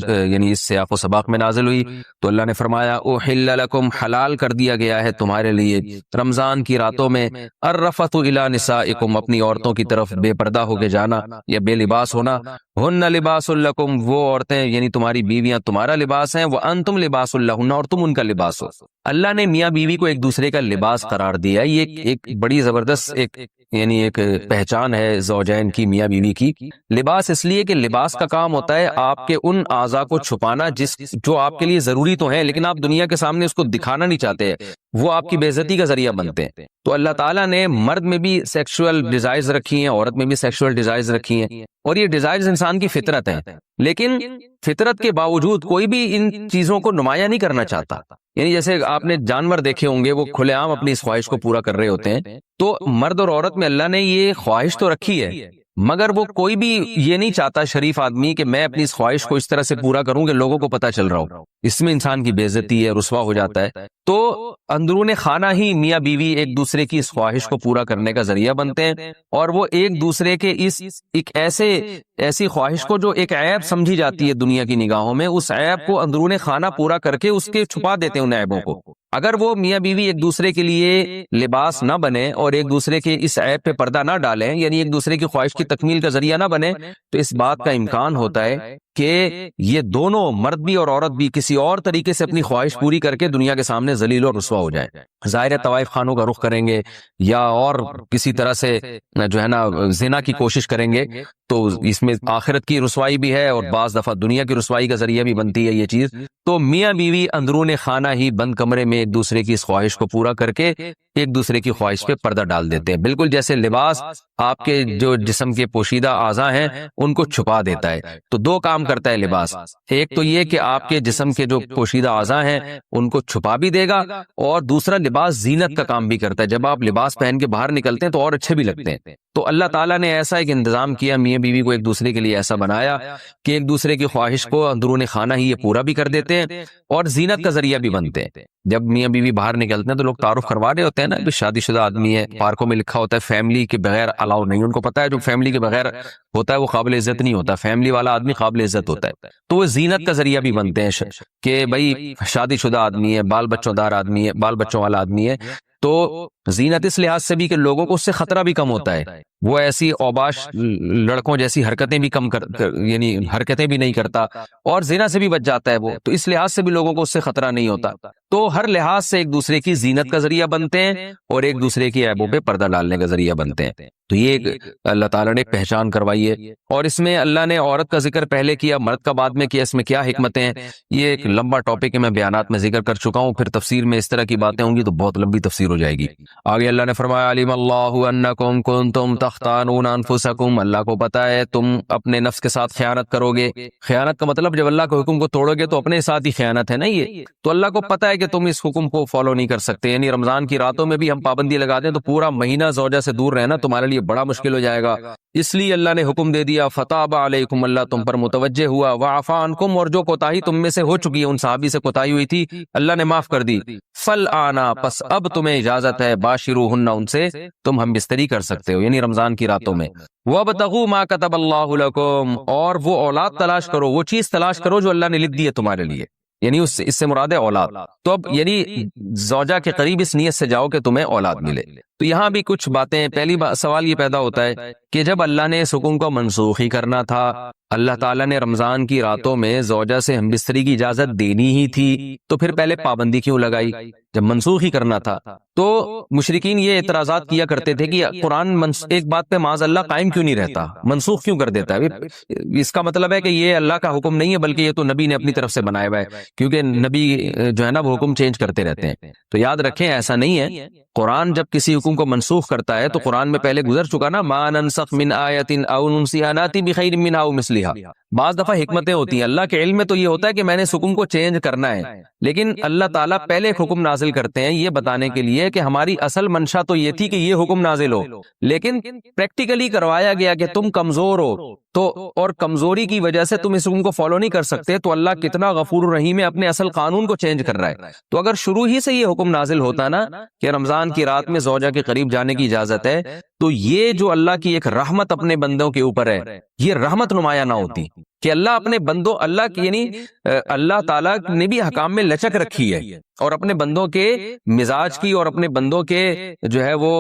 یعنی اس سیاق و سباق میں نازل ہوئی. تو اللہ نے فرمایا احل لکم, حلال کر دیا گیا ہے تمہارے لیے رمضان کی راتوں میں الرفث الی نسائکم, اپنی عورتوں کی طرف بے پردہ ہو کے جانا یا بے لباس ہونا. ہن لباس لکم, وہ عورتیں یعنی تمہاری بیویاں تمہارا لباس ہیں. وانتم لباس لہن, اور تم ان کا لباس ہو. اللہ نے میاں بیوی کو ایک دوسرے کا لباس قرار دیا. یہ ایک بڑی زبردست ایک پہچان ہے زوجین کی, میاں بیوی کی. لباس اس لیے کہ لباس کا کام ہوتا ہے آپ کے ان اعضاء کو چھپانا جو آپ کے لیے ضروری تو ہیں لیکن آپ دنیا کے سامنے اس کو دکھانا نہیں چاہتے, وہ آپ کی بے عزتی کا ذریعہ بنتے ہیں. تو اللہ تعالیٰ نے مرد میں بھی سیکشول ڈیزائرز رکھی ہیں, عورت میں بھی سیکشول ڈیزائرز رکھی ہیں, اور یہ ڈیزائرز انسان کی فطرت ہیں. لیکن فطرت کے باوجود کوئی بھی ان چیزوں کو نمایاں نہیں کرنا چاہتا. یعنی جیسے آپ نے جانور دیکھے ہوں گے, وہ کھلے عام اپنی اس خواہش کو پورا کر رہے ہوتے ہیں. تو مرد اور عورت میں اللہ نے یہ خواہش تو رکھی ہے, مگر وہ کوئی بھی یہ نہیں چاہتا شریف آدمی کہ میں اپنی اس خواہش کو اس طرح سے پورا کروں کہ لوگوں کو پتہ چل رہا ہو. اس میں انسان کی بے عزتی ہے, رسوا ہو جاتا ہے. تو اندرون خانہ ہی میاں بیوی ایک دوسرے کی اس خواہش کو پورا کرنے کا ذریعہ بنتے ہیں, اور وہ ایک دوسرے کے ایک ایسی خواہش کو جو ایک عیب سمجھی جاتی ہے دنیا کی نگاہوں میں, اس عیب کو اندرون خانہ پورا کر کے اس کے چھپا دیتے ہیں ان عیبوں کو. اگر وہ میاں بیوی ایک دوسرے کے لیے لباس نہ بنے اور ایک دوسرے کے اس عیب پہ پردہ نہ ڈالیں, یعنی ایک دوسرے کی خواہش کی تکمیل کا ذریعہ نہ بنے, تو اس بات کا امکان ہوتا ہے کہ یہ دونوں مرد بھی اور عورت بھی کسی اور طریقے سے اپنی خواہش پوری کر کے دنیا کے سامنے ذلیل اور رسوا ہو جائیں. ظاہر ہے طوائف خانوں کا رخ کریں گے یا اور کسی طرح سے جو ہے نا زنا کی کوشش کریں گے, تو اس میں آخرت کی رسوائی بھی ہے اور بعض دفعہ دنیا کی رسوائی کا ذریعہ بھی بنتی ہے یہ چیز. تو میاں بیوی اندرون خانہ ہی بند کمرے میں ایک دوسرے کی اس خواہش کو پورا کر کے ایک دوسرے کی خواہش پہ پردہ ڈال دیتے ہیں, بالکل جیسے لباس آپ کے جو جسم کے پوشیدہ اعضاء ہیں ان کو چھپا دیتا ہے. تو دو کام کرتا ہے لباس, ایک تو یہ کہ آپ کے جسم کے جو پوشیدہ اعضاء ہیں ان کو چھپا بھی دے گا, اور دوسرا لباس زینت کا کام بھی کرتا ہے. جب آپ لباس پہن کے باہر نکلتے ہیں تو اور اچھے بھی لگتے ہیں. تو اللہ تعالیٰ نے ایسا ایک انتظام کیا, میاں بیوی کو ایک دوسرے کے لیے ایسا بنایا کہ ایک دوسرے کی خواہش کو اندرون خانہ ہی یہ پورا بھی کر دیتے ہیں اور زینت کا ذریعہ بھی بنتے ہیں. جب میاں بیوی باہر نکلتے ہیں تو لوگ تعارف کروا رہے ہوتے ہیں نا کہ شادی شدہ آدمی ہے, پارکوں میں لکھا ہوتا ہے فیملی کے بغیر الاؤ نہیں. ان کو پتا ہے جو فیملی کے بغیر ہوتا ہے وہ قابل عزت نہیں ہوتا, فیملی والا آدمی قابل عزت ہوتا ہے. تو وہ زینت کا ذریعہ بھی بنتے ہیں کہ بھائی شادی شدہ آدمی ہے, بال بچوں دار آدمی ہے, بال بچوں والا آدمی ہے. تو زینت اس لحاظ سے بھی کہ لوگوں کو اس سے خطرہ بھی کم ہوتا ہے, وہ ایسی اوباش لڑکوں جیسی حرکتیں بھی کم یعنی حرکتیں بھی نہیں کرتا, اور زنا سے بھی بچ جاتا ہے وہ. تو اس لحاظ سے بھی لوگوں کو اس سے خطرہ نہیں ہوتا. تو ہر لحاظ سے ایک دوسرے کی زینت کا ذریعہ بنتے ہیں اور ایک دوسرے کی عیبوں پہ پردہ ڈالنے کا ذریعہ بنتے ہیں. تو یہ ایک اللہ تعالیٰ نے پہچان کروائی ہے. اور اس میں اللہ نے عورت کا ذکر پہلے کیا, مرد کا بعد میں کیا. اس میں کیا حکمتیں ہیں, یہ ایک لمبا ٹاپک ہے, میں بیانات میں ذکر کر چکا ہوں. پھر تفسیر میں اس طرح کی باتیں ہوں گی تو بہت لمبی تفسیر ہو جائے گی. آگے اللہ نے فرمایا علیم اللہ انکم کنتم تختانون انفسکم, اللہ کو پتا ہے تم اپنے نفس کے ساتھ خیانت کرو گے. خیانت کا مطلب جب اللہ کے حکم کو توڑو گے تو اپنے ساتھ ہی خیانت ہے نا یہ. تو اللہ کو پتا ہے کہ تم اس حکم کو فالو نہیں کر سکتے, یعنی رمضان کی راتوں میں بھی ہم پابندی لگا دیں تو پورا مہینہ زوجہ سے دور رہنا تمہارے لیے بڑا مشکل ہو جائے گا. اس لیے اللہ نے حکم دے دیا فتاب علیکم, اللہ تم پر متوجہ ہوا, وعفا عنکم, اور جو کوتاہی تم میں سے ہو چکی ہے, ان صحابی سے کوتاہی ہوئی تھی اللہ نے معاف کر دی. فالآنا, پس اب تمہیں اجازت ہے, باشروہن, ان سے تم ہم بستری کر سکتے ہو یعنی رمضان کی راتوں میں. وابتغوا ما کتب اللہ لکم, اور وہ اولاد تلاش کرو, وہ چیز تلاش کرو جو اللہ نے لکھ دی ہے تمہارے لیے, یعنی اس سے مراد ہے اولاد. تو اب یعنی زوجہ کے قریب اس نیت سے جاؤ کہ تمہیں اولاد ملے. تو یہاں بھی کچھ باتیں, پہلی سوال یہ پیدا ہوتا ہے کہ جب اللہ نے اس حکم کو منسوخ ہی کرنا تھا, اللہ تعالیٰ نے رمضان کی راتوں میں زوجہ سے ہم بستری کی اجازت دینی ہی تھی, تو پھر پہلے پابندی کیوں لگائی جب منسوخ ہی کرنا تھا؟ تو مشرکین یہ اعتراضات کیا کرتے تھے کہ قرآن ایک بات پہ معاذ اللہ قائم کیوں نہیں رہتا, منسوخ کیوں کر دیتا ہے. اس کا مطلب ہے کہ یہ اللہ کا حکم نہیں ہے بلکہ یہ تو نبی نے اپنی طرف سے بنایا ہوا ہے, کیونکہ نبی جو ہے نا وہ حکم چینج کرتے رہتے ہیں. تو یاد رکھیں ایسا نہیں ہے, قرآن جب کسی حکم کو منسوخ کرتا ہے تو قرآن میں پہلے گزر چکا نا, ما ننسخ من آیت او ننسیها ناتی بخیر منها او مثلها. بعض دفعہ حکمتیں ہوتی ہیں, اللہ کے علم میں تو یہ ہوتا ہے کہ میں نے اس حکم کو چینج کرنا ہے, لیکن اللہ تعالیٰ پہلے ایک حکم نازل کرتے ہیں یہ بتانے کے لیے کہ ہماری اصل منشا تو یہ تھی کہ یہ حکم نازل ہو, لیکن پریکٹیکلی کروایا گیا کہ تم کمزور ہو تو, اور کمزوری کی وجہ سے تم اس حکم کو فالو نہیں کر سکتے, تو اللہ کتنا غفور الرحیم ہے, اپنے اصل قانون کو چینج کر رہا ہے. تو اگر شروع ہی سے یہ حکم نازل ہوتا نا کہ رمضان کی رات میں زوجہ کے قریب جانے کی اجازت ہے, تو یہ جو اللہ کی ایک رحمت اپنے بندوں کے اوپر ہے, یہ رحمت نمایاں نہ ہوتی کہ اللہ اپنے بندوں, اللہ کی یعنی اللہ تعالیٰ نے بھی حکام میں لچک رکھی ہے, اور اپنے بندوں کے مزاج کی اور اپنے بندوں کے جو ہے وہ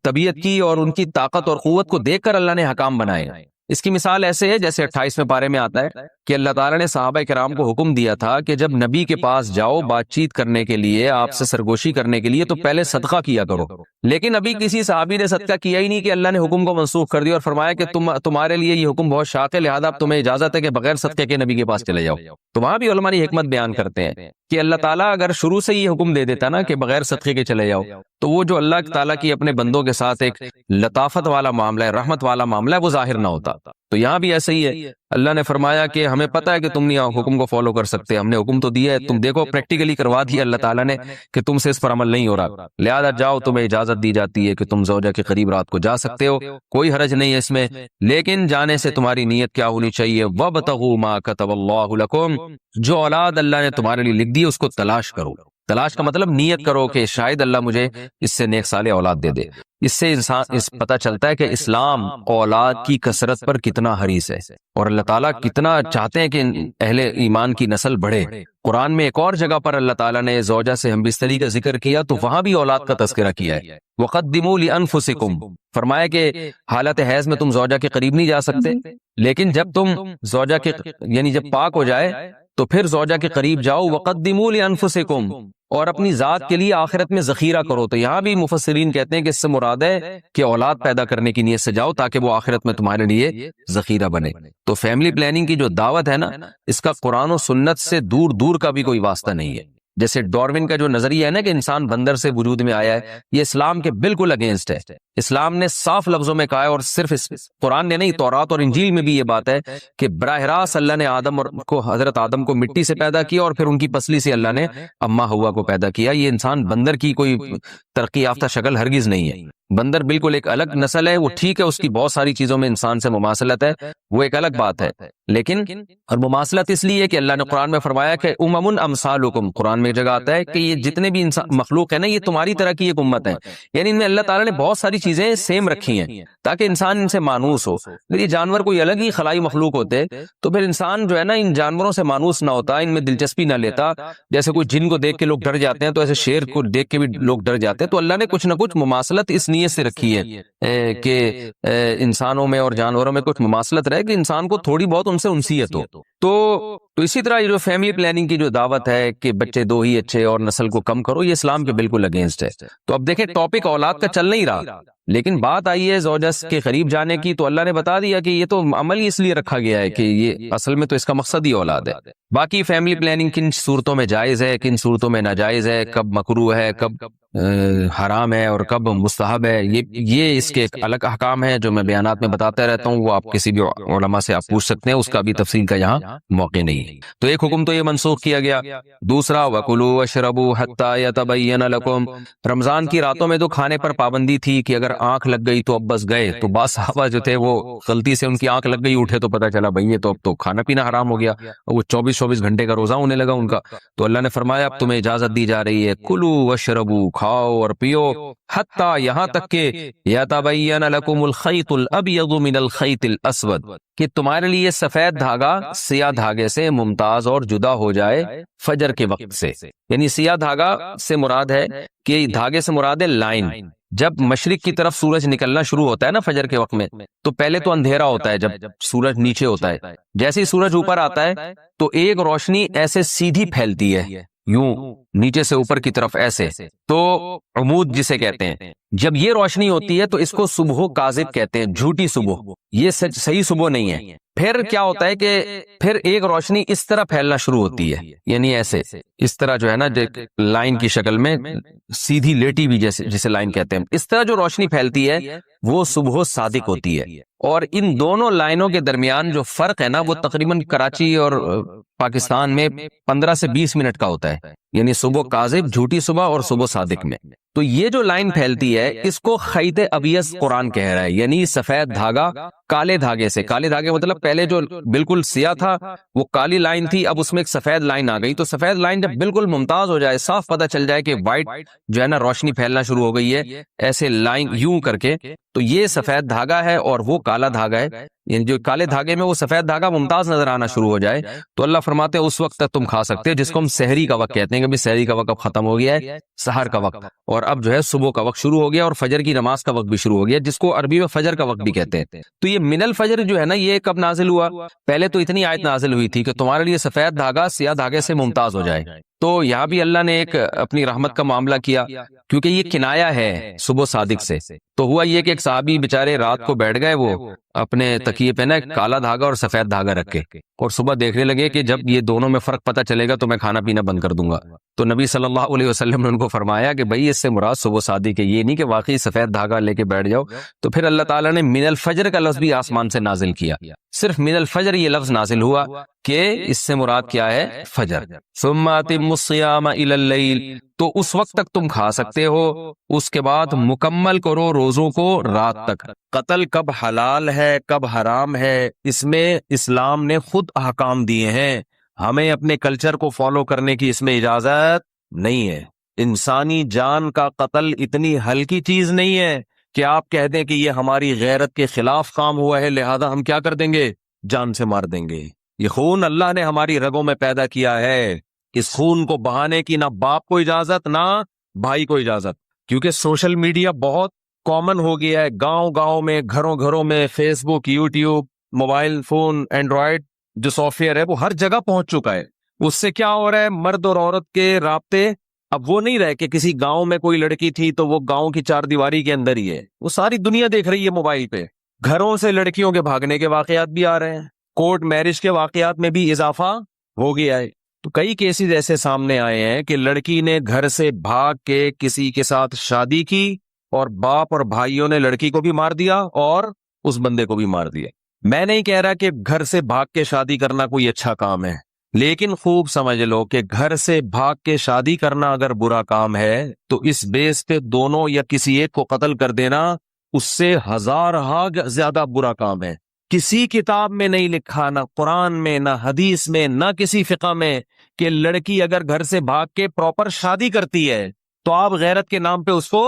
طبیعت کی اور ان کی طاقت اور قوت کو دیکھ کر اللہ نے حکام بنائے. اس کی مثال ایسے ہے جیسے 28ویں پارے میں آتا ہے کہ اللہ تعالیٰ نے صحابہ کرام کو حکم دیا تھا کہ جب نبی کے پاس جاؤ بات چیت کرنے کے لیے, آپ سے سرگوشی کرنے کے لیے, تو پہلے صدقہ کیا کرو. لیکن ابھی کسی صحابی نے صدقہ کیا ہی نہیں کہ اللہ نے حکم کو منسوخ کر دیا اور فرمایا کہ تمہارے لیے یہ حکم بہت شاق ہے, لہذا اب تمہیں اجازت ہے کہ بغیر صدقے کے نبی کے پاس چلے جاؤ. تو وہاں بھی علماء نے حکمت بیان کرتے ہیں کہ اللہ تعالیٰ اگر شروع سے یہ حکم دے دیتا نا کہ بغیر صدقے کے چلے جاؤ, تو وہ جو اللہ تعالیٰ کی اپنے بندوں کے ساتھ ایک لطافت والا معاملہ ہے, رحمت والا معاملہ ہے, وہ ظاہر نہ ہوتا. تو یہاں بھی ایسا ہی ہے, اللہ نے فرمایا کہ ہمیں پتہ ہے کہ تم نہیں حکم کو فالو کر سکتے, ہم نے حکم تو دیا ہے, تم دیکھو پریکٹیکلی کروا دیا اللہ تعالیٰ نے کہ تم سے اس پر عمل نہیں ہو رہا, لہذا جاؤ, تمہیں اجازت دی جاتی ہے کہ تم زوجہ کے قریب رات کو جا سکتے ہو, کوئی حرج نہیں ہے اس میں, لیکن جانے سے تمہاری نیت کیا ہونی چاہیے, وَابْتَغُوا مَا كَتَبَ اللَّهُ لَكُمْ, جو اولاد اللہ نے تمہارے لیے لکھ دی اس کو تلاش کرو. تلاش کا مطلب نیت کرو کہ شاید اللہ مجھے اس سے نیک صالح اولاد دے دے۔ اس سے انسان اس پتہ چلتا ہے کہ اسلام اولاد کی کثرت پر کتنا حریص ہے، اور اللہ تعالیٰ کتنا چاہتے ہیں کہ اہل ایمان کی نسل بڑھے۔ قرآن میں ایک اور جگہ پر اللہ تعالیٰ نے زوجہ سے ہم بستری کا ذکر کیا تو وہاں بھی اولاد کا تذکرہ کیا ہے۔ وَقَدِّمُوا لِأَنفُسِكُمْ، فرمایا کہ حالت حیض میں تم زوجہ کے قریب نہیں جا سکتے، لیکن جب تم زوجہ کے یعنی جب پاک ہو جائے تو پھر زوجہ کے قریب جاؤ۔ وَقَدِّمُوا لِأَنفُسِكُمْ، اور اپنی ذات کے لیے آخرت میں ذخیرہ کرو۔ تو یہاں بھی مفسرین کہتے ہیں کہ اس سے مراد ہے کہ اولاد پیدا کرنے کی نیت سے جاؤ تاکہ وہ آخرت میں تمہارے لیے ذخیرہ بنے۔ تو فیملی پلاننگ کی جو دعوت ہے نا، اس کا قرآن و سنت سے دور دور کا بھی کوئی واسطہ نہیں ہے۔ جیسے ڈاروین کا جو نظریہ ہے نا کہ انسان بندر سے وجود میں آیا ہے، یہ اسلام کے بالکل اگینسٹ ہے۔ اسلام نے صاف لفظوں میں کہا ہے، اور صرف قرآن نے نہیں، تورات اور انجیل میں بھی یہ بات ہے کہ براہ راست اللہ نے حضرت آدم کو مٹی سے پیدا کیا، اور پھر ان کی پسلی سے اللہ نے اماں ہوا کو پیدا کیا۔ یہ انسان بندر کی کوئی ترقی یافتہ شکل ہرگز نہیں ہے۔ بندر بالکل ایک الگ نسل ہے، وہ ٹھیک ہے اس کی بہت ساری چیزوں میں انسان سے مماثلت ہے، وہ ایک الگ بات ہے، لیکن اور مماثلت اس لیے کہ اللہ نے قرآن میں فرمایا کہ امم امثالکم، قرآن میں ایک جگہ آتا ہے کہ یہ جتنے بھی انسان مخلوق ہے نا، یہ تمہاری طرح کی ایک امت ہے، یعنی ان میں اللہ تعالیٰ نے بہت ساری چیزیں سیم رکھی ہیں تاکہ انسان ان سے مانوس ہو۔ اگر یہ جانور کوئی الگ ہی خلائی مخلوق ہوتے تو پھر انسان جو ہے نا ان جانوروں سے مانوس نہ ہوتا، ان میں دلچسپی نہ لیتا۔ جیسے کوئی جن کو دیکھ کے لوگ ڈر جاتے ہیں تو ایسے شیر کو دیکھ کے بھی لوگ ڈر جاتے ہیں۔ تو اللہ نے کچھ نہ کچھ مماثلت اس نیت سے رکھی ہے کہ انسانوں میں اور جانوروں میں کچھ مماثلت رہے کہ انسان کو تھوڑی بہت ان سے انسیت ہو۔ تو اسی طرح یہ جو فیملی پلاننگ کی جو دعوت ہے کہ بچے دو ہی اچھے اور نسل کو کم کرو، یہ اسلام کے بالکل اگینسٹ ہے۔ تو اب دیکھیں ٹاپک اولاد کا چل نہیں رہا، لیکن بات آئی ہے زوجہ کے قریب جانے کی، تو اللہ نے بتا دیا کہ یہ تو عمل ہی اس لیے رکھا گیا ہے کہ یہ اصل میں تو اس کا مقصد ہی اولاد ہے۔ باقی فیملی پلاننگ کن صورتوں میں جائز ہے، کن صورتوں میں ناجائز ہے، کب مکروہ ہے، کب حرام ہے اور کب مستحب ہے، یہ اس کے ایک الگ احکام ہے جو میں بیانات میں بتاتا رہتا ہوں، وہ آپ کسی بھی علماء سے آپ پوچھ سکتے ہیں، اس کا بھی تفصیل کا یہاں موقع نہیں ہے۔ تو ایک حکم تو یہ منسوخ کیا گیا، دوسرا وَكُلُوا وَاشْرَبُوا حَتَّى يَتَبَيَّنَ لَكُمْ، رمضان کی راتوں میں تو کھانے پر پابندی تھی کہ اگر آنکھ لگ گئی تو اب بس گئے، تو بعض صحابہ جو تھے وہ غلطی سے ان کی آنکھ لگ گئی، اٹھے تو پتہ چلا بھئی یہ تو اب تو کھانا پینا حرام ہو گیا، وہ 24 گھنٹے کا روزہ ہونے لگا ان کا۔ تو اللہ نے فرمایا اب تمہیں اجازت دی جا رہی ہے، کلوا واشربوا، کھاؤ اور پیو، حتیٰ یہاں تک کہ یتبین لکم الخیط الابیض من الخیط الاسود، کہ تمہارے لیے سفید دھاگا سیاہ دھاگے سے ممتاز اور جدا ہو جائے فجر کے وقت سے۔ یعنی سیاہ دھاگا سے مراد ہے کہ دھاگے سے مراد ہے لائن۔ جب مشرق کی طرف سورج نکلنا شروع ہوتا ہے نا فجر کے وقت میں، تو پہلے تو اندھیرا ہوتا ہے، جب سورج نیچے ہوتا ہے، جیسے ہی سورج اوپر آتا ہے تو ایک روشنی ایسے سیدھی پھیلتی ہے، یوں نیچے سے اوپر کی طرف ایسے، تو عمود جسے کہتے ہیں۔ جب یہ روشنی ہوتی ہے تو اس کو صبح کاذب کہتے ہیں، جھوٹی صبح، یہ صحیح صبح نہیں ہے۔ پھر کیا ہوتا ہے کہ پھر ایک روشنی اس طرح پھیلنا شروع ہوتی ہے، یعنی ایسے اس طرح جو ہے نا لائن کی شکل میں، سیدھی لیٹی بھی جسے لائن کہتے ہیں، اس طرح جو روشنی پھیلتی ہے وہ صبح صادق ہوتی ہے۔ اور ان دونوں لائنوں کے درمیان جو فرق ہے نا، وہ تقریباً کراچی اور پاکستان میں 15 سے 20 منٹ کا ہوتا ہے، یعنی صبح کاذب جھوٹی صبح اور صبح صادق میں۔ تو یہ جو لائن پھیلتی ہے اس کو خیط ابیض قرآن کہہ رہا ہے، یعنی سفید دھاگا کالے دھاگے سے۔ کالے دھاگے مطلب پہلے جو بالکل سیاہ تھا وہ کالی لائن تھی، اب اس میں ایک سفید لائن آ گئی۔ تو سفید لائن جب بالکل ممتاز ہو جائے، صاف پتہ چل جائے کہ وائٹ جو ہے نا روشنی پھیلنا شروع ہو گئی ہے ایسے لائن یوں کر کے، تو یہ سفید دھاگا ہے اور وہ کالا دھاگا ہے، یعنی جو کالے دھاگے میں وہ سفید دھاگا ممتاز نظر آنا شروع ہو جائے تو اللہ فرماتے ہیں اس وقت تک تم کھا سکتے ہو، جس کو ہم سحری کا وقت کہتے ہیں کہ سحری کا وقت اب ختم ہو گیا ہے، سحر کا وقت، اور اب جو ہے صبح کا وقت شروع ہو گیا اور فجر کی نماز کا وقت بھی شروع ہو گیا، جس کو عربی میں فجر کا وقت بھی کہتے ہیں۔ تو یہ من الفجر جو ہے نا، یہ کب نازل ہوا؟ پہلے تو اتنی آیت نازل ہوئی تھی کہ تمہارے لیے سفید دھاگا سیاہ دھاگے سے ممتاز ہو جائے۔ تو یہاں بھی اللہ نے ایک اپنی رحمت کا معاملہ کیا، کیونکہ یہ کنایا ہے صبح صادق سے۔ تو ہوا یہ کہ ایک صحابی بیچارے رات کو بیٹھ گئے، وہ اپنے تکیے پہ نا کالا دھاگا اور سفید دھاگا رکھ کے، اور صبح دیکھنے لگے کہ جب یہ دونوں میں فرق پتہ چلے گا تو میں کھانا پینا بند کر دوں گا۔ تو نبی صلی اللہ علیہ وسلم نے ان کو فرمایا کہ بھائی اس سے مراد صبح صادق ہے، یہ نہیں کہ واقعی سفید دھاگا لے کے بیٹھ جاؤ۔ تو پھر اللہ تعالیٰ نے من الفجر کا لفظ بھی آسمان سے نازل کیا، صرف من الفجر یہ لفظ نازل ہوا کہ اس سے مراد کیا ہے؟ فجر۔ ثم اتموا الصیام الی اللیل، تو اس وقت تک تم کھا سکتے ہو، اس کے بعد مکمل کرو روزوں کو رات تک۔ قتل کب حلال ہے کب حرام ہے، اس میں اسلام نے خود احکام دیے ہیں، ہمیں اپنے کلچر کو فالو کرنے کی اس میں اجازت نہیں ہے. انسانی جان کا قتل اتنی ہلکی چیز نہیں ہے کہ آپ کہہ دیں کہ یہ ہماری غیرت کے خلاف کام ہوا ہے لہذا ہم کیا کر دیں گے, جان سے مار دیں گے. یہ خون اللہ نے ہماری رگوں میں پیدا کیا ہے. اس خون کو بہانے کی نہ باپ کو اجازت نہ بھائی کو اجازت. کیونکہ سوشل میڈیا بہت کامن ہو گیا ہے, گاؤں گاؤں میں, گھروں گھروں میں, فیس بک, یوٹیوب, موبائل فون, اینڈرائڈ جو سافٹ ویئر ہے وہ ہر جگہ پہنچ چکا ہے. اس سے کیا ہو رہا ہے, مرد اور عورت کے رابطے اب وہ نہیں رہے کہ کسی گاؤں میں کوئی لڑکی تھی تو وہ گاؤں کی چار دیواری کے اندر ہی ہے, وہ ساری دنیا دیکھ رہی ہے موبائل پہ. گھروں سے لڑکیوں کے بھاگنے کے واقعات بھی آ رہے ہیں, کورٹ میرج کے واقعات میں بھی اضافہ ہو گیا ہے. تو کئی کیسز ایسے سامنے آئے ہیں کہ لڑکی نے گھر سے بھاگ کے کسی کے ساتھ شادی کی اور باپ اور بھائیوں نے لڑکی کو بھی مار دیا اور اس بندے کو بھی مار دیا. میں نہیں کہہ رہا کہ گھر سے بھاگ کے شادی کرنا کوئی اچھا کام ہے, لیکن خوب سمجھ لو کہ گھر سے بھاگ کے شادی کرنا اگر برا کام ہے تو اس بیس پہ دونوں یا کسی ایک کو قتل کر دینا اس سے ہزارہا زیادہ برا کام ہے. کسی کتاب میں نہیں لکھا, نہ قرآن میں, نہ حدیث میں, نہ کسی فقہ میں, کہ لڑکی اگر گھر سے بھاگ کے پراپر شادی کرتی ہے تو آپ غیرت کے نام پہ اس کو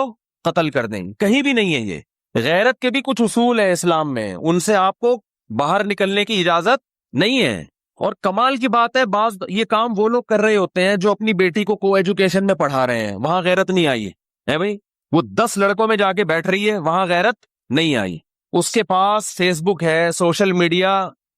قتل کر دیں. کہیں بھی نہیں ہے یہ. غیرت کے بھی کچھ اصول ہیں اسلام میں, ان سے آپ کو باہر نکلنے کی اجازت نہیں ہے. اور کمال کی بات ہے, بعض یہ کام وہ لوگ کر رہے ہوتے ہیں جو اپنی بیٹی کو ایجوکیشن میں پڑھا رہے ہیں, وہاں غیرت نہیں آئی ہے بھائی. وہ 10 لڑکوں میں جا کے بیٹھ رہی ہے, وہاں غیرت نہیں آئی. اس کے پاس فیس بک ہے, سوشل میڈیا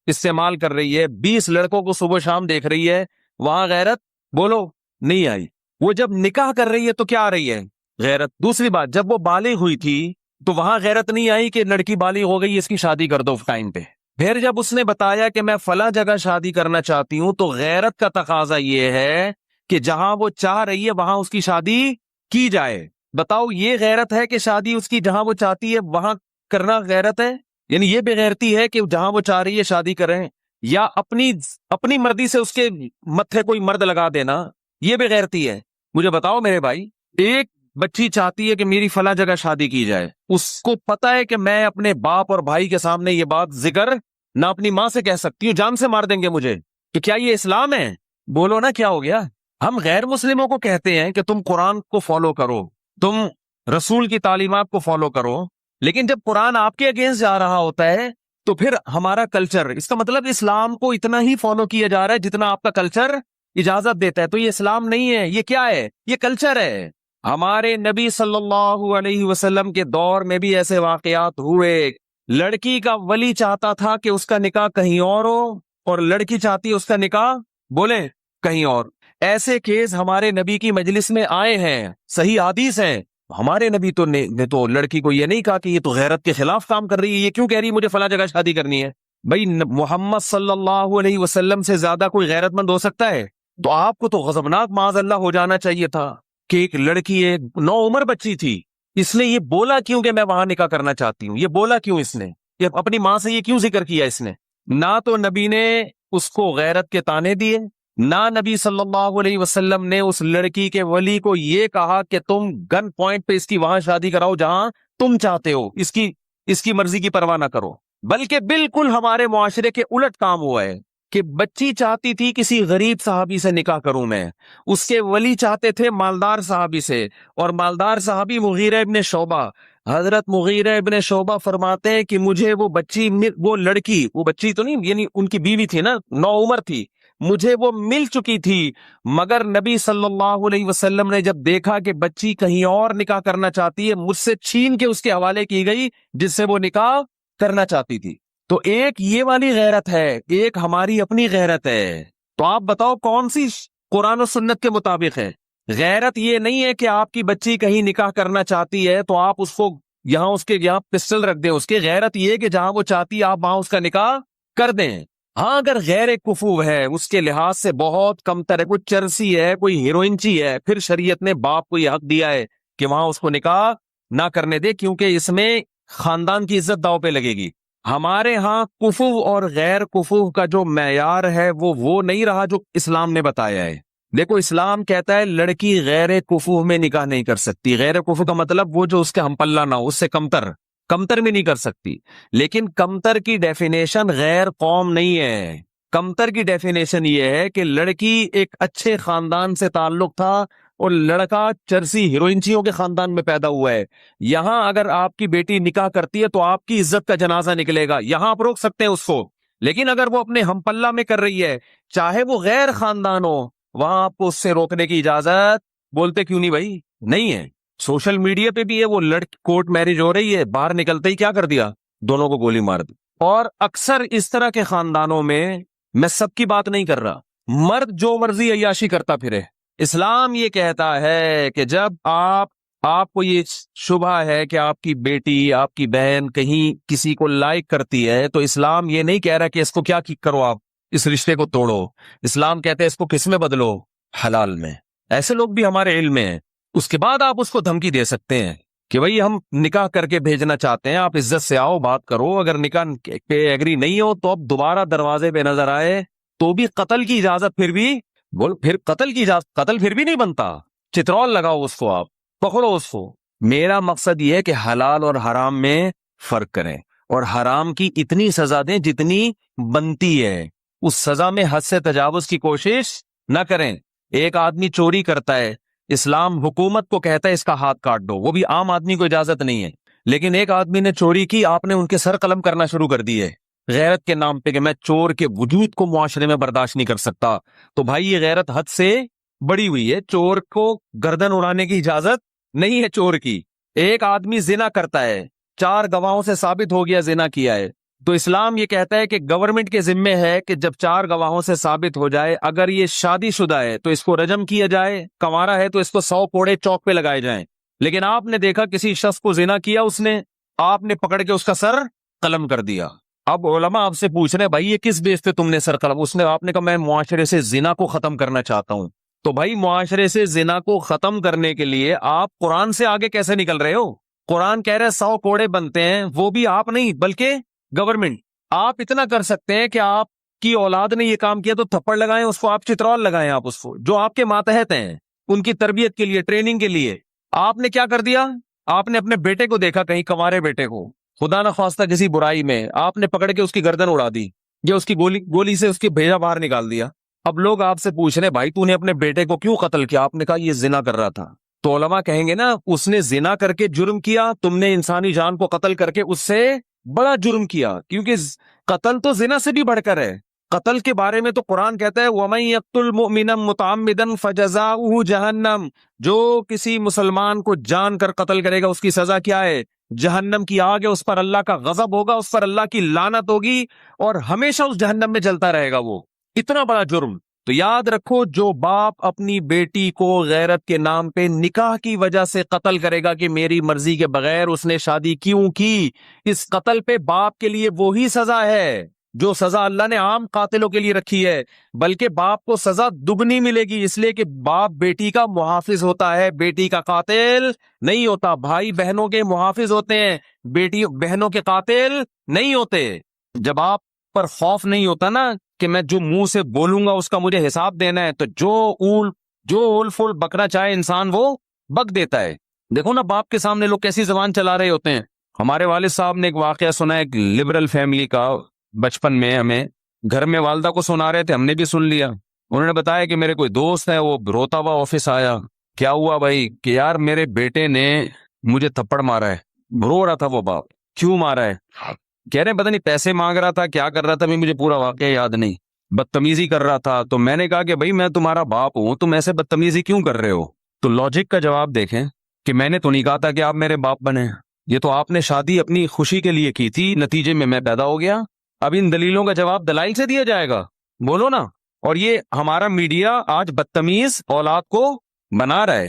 استعمال کر رہی ہے, 20 لڑکوں کو صبح شام دیکھ رہی ہے, وہاں غیرت بولو نہیں آئی. وہ جب نکاح کر رہی ہے تو کیا آ رہی ہے, غیرت. دوسری بات, جب وہ بالغ ہوئی تھی تو وہاں غیرت نہیں آئی کہ لڑکی بالغ ہو گئی اس کی شادی کر دو ٹائم پہ. پھر جب اس نے بتایا کہ میں فلاں جگہ شادی کرنا چاہتی ہوں تو غیرت کا تقاضا یہ ہے کہ جہاں وہ چاہ رہی ہے وہاں اس کی شادی کی جائے. بتاؤ یہ غیرت ہے کہ شادی اس کی جہاں وہ چاہتی ہے وہاں کرنا غیرت ہے؟ یعنی یہ بے غیرتی ہے کہ جہاں وہ چاہ رہی ہے شادی کریں, یا اپنی مرضی سے اس کے متھے کوئی مرد لگا دینا, یہ بے غیرتی ہے؟ مجھے بتاؤ میرے بھائی. ایک بچی چاہتی ہے کہ میری فلاں جگہ شادی کی جائے, اس کو پتا ہے کہ میں اپنے باپ اور بھائی کے سامنے یہ بات ذکر نہ اپنی ماں سے کہہ سکتی ہوں, جان سے مار دیں گے مجھے. کہ کیا یہ اسلام ہے؟ بولو نا کیا ہو گیا. ہم غیر مسلموں کو کہتے ہیں کہ تم قرآن کو فالو کرو, تم رسول کی تعلیمات کو فالو کرو, لیکن جب قرآن آپ کے اگینسٹ جا رہا ہوتا ہے تو پھر ہمارا کلچر, اس کا مطلب اسلام کو اتنا ہی فالو کیا جا رہا ہے جتنا آپ کا کلچر اجازت دیتا ہے. تو یہ اسلام نہیں ہے, یہ کیا ہے, یہ کلچر ہے. ہمارے نبی صلی اللہ علیہ وسلم کے دور میں بھی ایسے واقعات ہوئے. لڑکی کا ولی چاہتا تھا کہ اس کا نکاح کہیں اور ہو اور لڑکی چاہتی اس کا نکاح بولے کہیں اور. ایسے کیس ہمارے نبی کی مجلس میں آئے ہیں, صحیح حدیث ہیں. ہمارے نبی نے تو لڑکی کو یہ نہیں کہا کہ یہ تو غیرت کے خلاف کام کر رہی ہے, یہ کیوں کہہ رہی ہے مجھے فلاں جگہ شادی کرنی ہے. بھائی محمد صلی اللہ علیہ وسلم سے زیادہ کوئی غیرت مند ہو سکتا ہے؟ تو آپ کو تو غضبناک معاذ اللہ ہو جانا چاہیے تھا کہ ایک لڑکی, ایک نوعمر بچی تھی, اس نے یہ بولا کیوں کہ میں وہاں نکاح کرنا چاہتی ہوں؟ یہ بولا کیوں اس نے؟ یہ اپنی ماں سے یہ کیوں ذکر کیا اس نے؟ نہ تو نبی نے اس کو غیرت کے طعنے دیے, نہ نبی صلی اللہ علیہ وسلم نے اس لڑکی کے ولی کو یہ کہا کہ تم گن پوائنٹ پہ اس کی وہاں شادی کراؤ جہاں تم چاہتے ہو, اس کی مرضی کی پرواہ نہ کرو. بلکہ بالکل ہمارے معاشرے کے الٹ کام ہوا ہے کہ بچی چاہتی تھی کسی غریب صحابی سے نکاح کروں میں, اس کے ولی چاہتے تھے مالدار صحابی سے, اور مالدار صحابی مغیرہ ابن شعبہ. حضرت مغیرہ ابن شعبہ فرماتے ہیں کہ مجھے وہ لڑکی, وہ بچی تو نہیں یعنی ان کی بیوی تھی نا, 9 عمر تھی, مجھے وہ مل چکی تھی, مگر نبی صلی اللہ علیہ وسلم نے جب دیکھا کہ بچی کہیں اور نکاح کرنا چاہتی ہے, مجھ سے چھین کے اس کے حوالے کی گئی جس سے وہ نکاح کرنا چاہتی تھی. تو ایک یہ والی غیرت ہے, ایک ہماری اپنی غیرت ہے. تو آپ بتاؤ کون سی قرآن و سنت کے مطابق ہے؟ غیرت یہ نہیں ہے کہ آپ کی بچی کہیں نکاح کرنا چاہتی ہے تو آپ اس کو یہاں پسٹل رکھ دیں اس کے. غیرت یہ کہ جہاں وہ چاہتی ہے آپ وہاں اس کا نکاح کر دیں. ہاں اگر غیر کفو ہے, اس کے لحاظ سے بہت کمتر ہے, کوئی چرسی ہے, کوئی ہیروئنچی ہے, پھر شریعت نے باپ کو یہ حق دیا ہے کہ وہاں اس کو نکاح نہ کرنے دے, کیونکہ اس میں خاندان کی عزت داؤ پہ لگے گی. ہمارے ہاں کفو اور غیر کفو کا جو معیار ہے وہ نہیں رہا جو اسلام نے بتایا ہے. دیکھو اسلام کہتا ہے لڑکی غیر کفو میں نکاح نہیں کر سکتی. غیر کفو کا مطلب وہ جو اس کے ہم پلہ نہ ہو, اس سے کمتر میں نہیں کر سکتی. لیکن کمتر کی ڈیفینیشن غیر قوم نہیں ہے. کمتر کی ڈیفینیشن یہ ہے کہ لڑکی ایک اچھے خاندان سے تعلق تھا اور لڑکا چرسی ہیروئنچیوں کے خاندان میں پیدا ہوا ہے. یہاں اگر آپ کی بیٹی نکاح کرتی ہے تو آپ کی عزت کا جنازہ نکلے گا, یہاں آپ روک سکتے ہیں اس کو. لیکن اگر وہ اپنے ہم پلہ میں کر رہی ہے, چاہے وہ غیر خاندان ہو, وہاں آپ کو اس سے روکنے کی اجازت بولتے کیوں نہیں بھائی, نہیں ہے. سوشل میڈیا پہ بھی ہے, وہ لڑکی کورٹ میرج ہو رہی ہے, باہر نکلتے ہی کیا کر دیا, دونوں کو گولی مار دی. اور اکثر اس طرح کے خاندانوں میں سب کی بات نہیں کر رہا, مرد جو مرضی عیاشی کرتا پھرے. اسلام یہ کہتا ہے کہ جب آپ کو یہ شبہ ہے کہ آپ کی بیٹی, آپ کی بہن کہیں کسی کو لائک کرتی ہے, تو اسلام یہ نہیں کہہ رہا کہ اس کو کیا کرو, آپ اس رشتے کو توڑو. اسلام کہتے ہیں اس کو کس میں بدلو, حلال میں. ایسے لوگ بھی ہمارے علم میں ہیں. اس کے بعد آپ اس کو دھمکی دے سکتے ہیں کہ بھئی ہم نکاح کر کے بھیجنا چاہتے ہیں, آپ عزت سے آؤ, بات کرو. اگر نکاح پہ ایگری نہیں ہو تو اب دوبارہ دروازے پہ نظر آئے تو بھی قتل کی اجازت, پھر قتل کی اجازت, قتل پھر بھی نہیں بنتا. چترول لگاؤ اس کو, آپ پکڑو اس کو. میرا مقصد یہ ہے کہ حلال اور حرام میں فرق کریں, اور حرام کی اتنی سزا دیں جتنی بنتی ہے. اس سزا میں حد سے تجاوز کی کوشش نہ کریں. ایک آدمی چوری کرتا ہے, اسلام حکومت کو کہتا ہے اس کا ہاتھ کاٹ دو, وہ بھی عام آدمی کو اجازت نہیں ہے. لیکن ایک آدمی نے چوری کی, آپ نے ان کے سر قلم کرنا شروع کر دی ہے غیرت کے نام پہ کہ میں چور کے وجود کو معاشرے میں برداشت نہیں کر سکتا. تو بھائی یہ غیرت حد سے بڑی ہوئی ہے. چور کو گردن اڑانے کی اجازت نہیں ہے چور کی. ایک آدمی زنا کرتا ہے, 4 گواہوں سے ثابت ہو گیا زنا کیا ہے, تو اسلام یہ کہتا ہے کہ گورنمنٹ کے ذمے ہے کہ جب 4 گواہوں سے ثابت ہو جائے, اگر یہ شادی شدہ ہے تو اس کو رجم کیا جائے, کنوارا ہے تو اس کو 100 کوڑے چوک پہ لگائے جائیں. لیکن آپ نے دیکھا کسی شخص کو زنا کیا, اس نے, آپ نے پکڑ کے اس کا سر قلم کر دیا. اب علماء آپ سے پوچھ رہے ہیں بھائی یہ کس بیس پہ تم نے سر قلم, آپ نے کہا میں معاشرے سے زنا کو ختم کرنا چاہتا ہوں. تو بھائی معاشرے سے زنا کو ختم کرنے کے لیے آپ قرآن سے آگے کیسے نکل رہے ہو؟ قرآن کہہ رہے 100 کوڑے بنتے ہیں, وہ بھی آپ نہیں بلکہ گورنمنٹ. آپ اتنا کر سکتے ہیں کہ آپ کی اولاد نے یہ کام کیا تو تھپڑ لگائیں اس کو, آپ چترول لگائیں, آپ اس کو جو آپ کے ماتحت ہیں ان کی تربیت کے لیے, ٹریننگ کے لیے. آپ نے کیا کر دیا, آپ نے اپنے بیٹے کو دیکھا کہیں کنوارے بیٹے کو, خدا نخواستہ کسی برائی میں, آپ نے پکڑ کے اس کی گردن اڑا دی یا اس کی گولی سے اس کی بھیجا باہر نکال دیا. اب لوگ آپ سے پوچھ رہے بھائی تو نے اپنے بیٹے کو کیوں قتل کیا, آپ نے کہا یہ زنا کر رہا تھا. تو علماء کہیں گے نا اس نے زنا کر کے جرم کیا, تم نے انسانی جان کو قتل کر کے اس سے بڑا جرم کیا, کیونکہ قتل تو زنا سے بھی بڑھ کر ہے. قتل کے بارے میں تو قرآن کہتا ہے وَمَن يَقْتُلْ مُؤْمِنًا مُتَعَمِّدًا فَجَزَاؤُهُ جَهَنَّمُ, جو کسی مسلمان کو جان کر قتل کرے گا اس کی سزا کیا ہے, جہنم کی آگ ہے, اس پر اللہ کا غضب ہوگا, اس پر اللہ کی لعنت ہوگی اور ہمیشہ اس جہنم میں جلتا رہے گا. وہ اتنا بڑا جرم. تو یاد رکھو جو باپ اپنی بیٹی کو غیرت کے نام پہ نکاح کی وجہ سے قتل کرے گا کہ میری مرضی کے بغیر اس نے شادی کیوں کی, اس قتل پہ باپ کے لیے وہی سزا ہے جو سزا اللہ نے عام قاتلوں کے لیے رکھی ہے, بلکہ باپ کو سزا دگنی ملے گی, اس لیے کہ باپ بیٹی کا محافظ ہوتا ہے, بیٹی کا قاتل نہیں ہوتا. بھائی بہنوں کے محافظ ہوتے ہیں, بیٹی بہنوں کے قاتل نہیں ہوتے. جب آپ پر خوف نہیں ہوتا نا کہ میں جو منہ سے بولوں گا اس کا مجھے حساب دینا ہے, تو جو اول فول بکنا چاہے انسان وہ بک دیتا ہے. دیکھو نا باپ کے سامنے لوگ کیسی زبان چلا رہے ہوتے ہیں. ہمارے والد صاحب نے ایک واقعہ سنا ہے, ایک لبرل فیملی کا, بچپن میں ہمیں گھر میں والدہ کو سنا رہے تھے, ہم نے بھی سن لیا. انہوں نے بتایا کہ میرے کوئی دوست ہے, وہ روتا ہوا آفس آیا, کیا ہوا بھائی, کہ یار میرے بیٹے نے مجھے تھپڑ مارا ہے. رو رہا تھا وہ باپ, کیوں مارا ہے, کہہ رہے پتہ نہیں پیسے مانگ رہا تھا, کیا کر رہا تھا, مجھے پورا واقعہ یاد نہیں, بدتمیزی کر رہا تھا. تو میں نے کہا کہ بھائی میں تمہارا باپ ہوں, تم ایسے بدتمیزی کیوں کر رہے ہو. تو لاجک کا جواب دیکھیں کہ میں نے تو نہیں کہا تھا کہ آپ میرے باپ بنے, یہ تو آپ نے شادی اپنی خوشی کے لیے کی تھی, نتیجے میں پیدا ہو گیا. اب ان دلیلوں کا جواب دلائل سے دیا جائے گا, بولو نا. اور یہ ہمارا میڈیا آج بدتمیز اولاد کو بنا رہا ہے,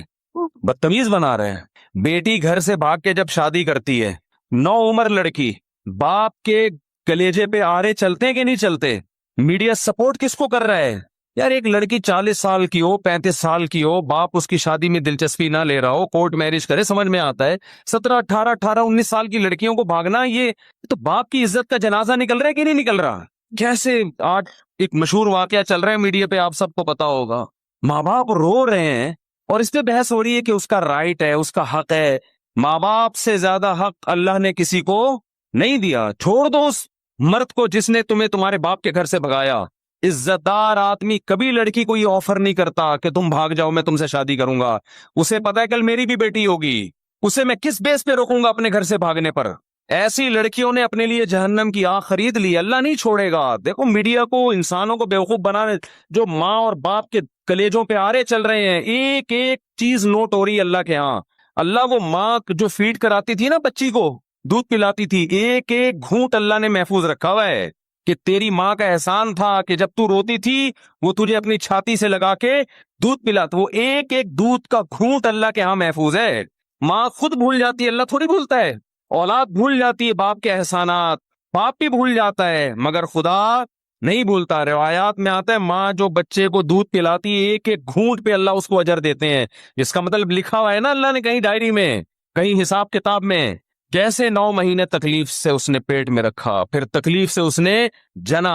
بدتمیز بنا رہے ہیں. بیٹی گھر سے بھاگ کے جب شادی کرتی ہے, 9 عمر لڑکی, باپ کے کلیجے پہ آرے چلتے ہیں کہ نہیں چلتے. میڈیا سپورٹ کس کو کر رہا ہے یار, ایک لڑکی 40 سال کی ہو, 35 سال کی ہو, باپ اس کی شادی میں دلچسپی نہ لے رہا ہو, کورٹ میرج کرے, سمجھ میں آتا ہے. 17 18 19 سال کی لڑکیوں کو بھاگنا, یہ تو باپ کی عزت کا جنازہ نکل رہا ہے کہ نہیں نکل رہا. کیسے آج ایک مشہور واقعہ چل رہا ہے میڈیا پہ, آپ سب کو پتا ہوگا, ماں باپ رو رہے ہیں اور اس پہ بحث ہو رہی ہے کہ اس کا رائٹ ہے, اس کا حق ہے. ماں باپ سے زیادہ حق اللہ نے کسی کو نہیں دیا. چھوڑ دو اس مرد کو جس نے تمہیں تمہارے باپ کے گھر سے بھگایا, عزت دار آدمی کبھی لڑکی کو یہ آفر نہیں کرتا کہ تم بھاگ جاؤ میں تم سے شادی کروں گا. اسے پتا ہے کل میری بھی بیٹی ہوگی, اسے میں کس بیس پہ روکوں گا اپنے گھر سے بھاگنے پر. ایسی لڑکیوں نے اپنے لیے جہنم کی آگ خرید لی, اللہ نہیں چھوڑے گا. دیکھو میڈیا کو انسانوں کو بیوقوف بنانے, جو ماں اور باپ کے کلیجوں پہ آرے چل رہے ہیں, ایک ایک چیز نوٹ ہو رہی ہے اللہ کے ہاں. اللہ وہ ماں جو فیڈ کراتی تھی نا بچی کو, دودھ پلاتی تھی, ایک ایک گھونٹ اللہ نے محفوظ رکھا ہوا ہے کہ تیری ماں کا احسان تھا کہ جب تو روتی تھی وہ تجھے اپنی چھاتی سے لگا کے دودھ پلاتا. وہ ایک ایک دودھ کا گھونٹ اللہ کے ہاں محفوظ ہے. ماں خود بھول جاتی ہے, اللہ تھوڑی بھولتا ہے. اولاد بھول جاتی ہے باپ کے احسانات, باپ بھی بھول جاتا ہے, مگر خدا نہیں بھولتا. روایات میں آتا ہے ماں جو بچے کو دودھ پلاتی ہے ایک ایک گھونٹ پہ اللہ اس کو اجر دیتے ہیں. اس کا مطلب لکھا ہوا ہے نا اللہ نے کہیں ڈائری میں, کہیں حساب کتاب میں. جیسے 9 مہینے تکلیف سے اس نے پیٹ میں رکھا, پھر تکلیف سے اس نے جنا.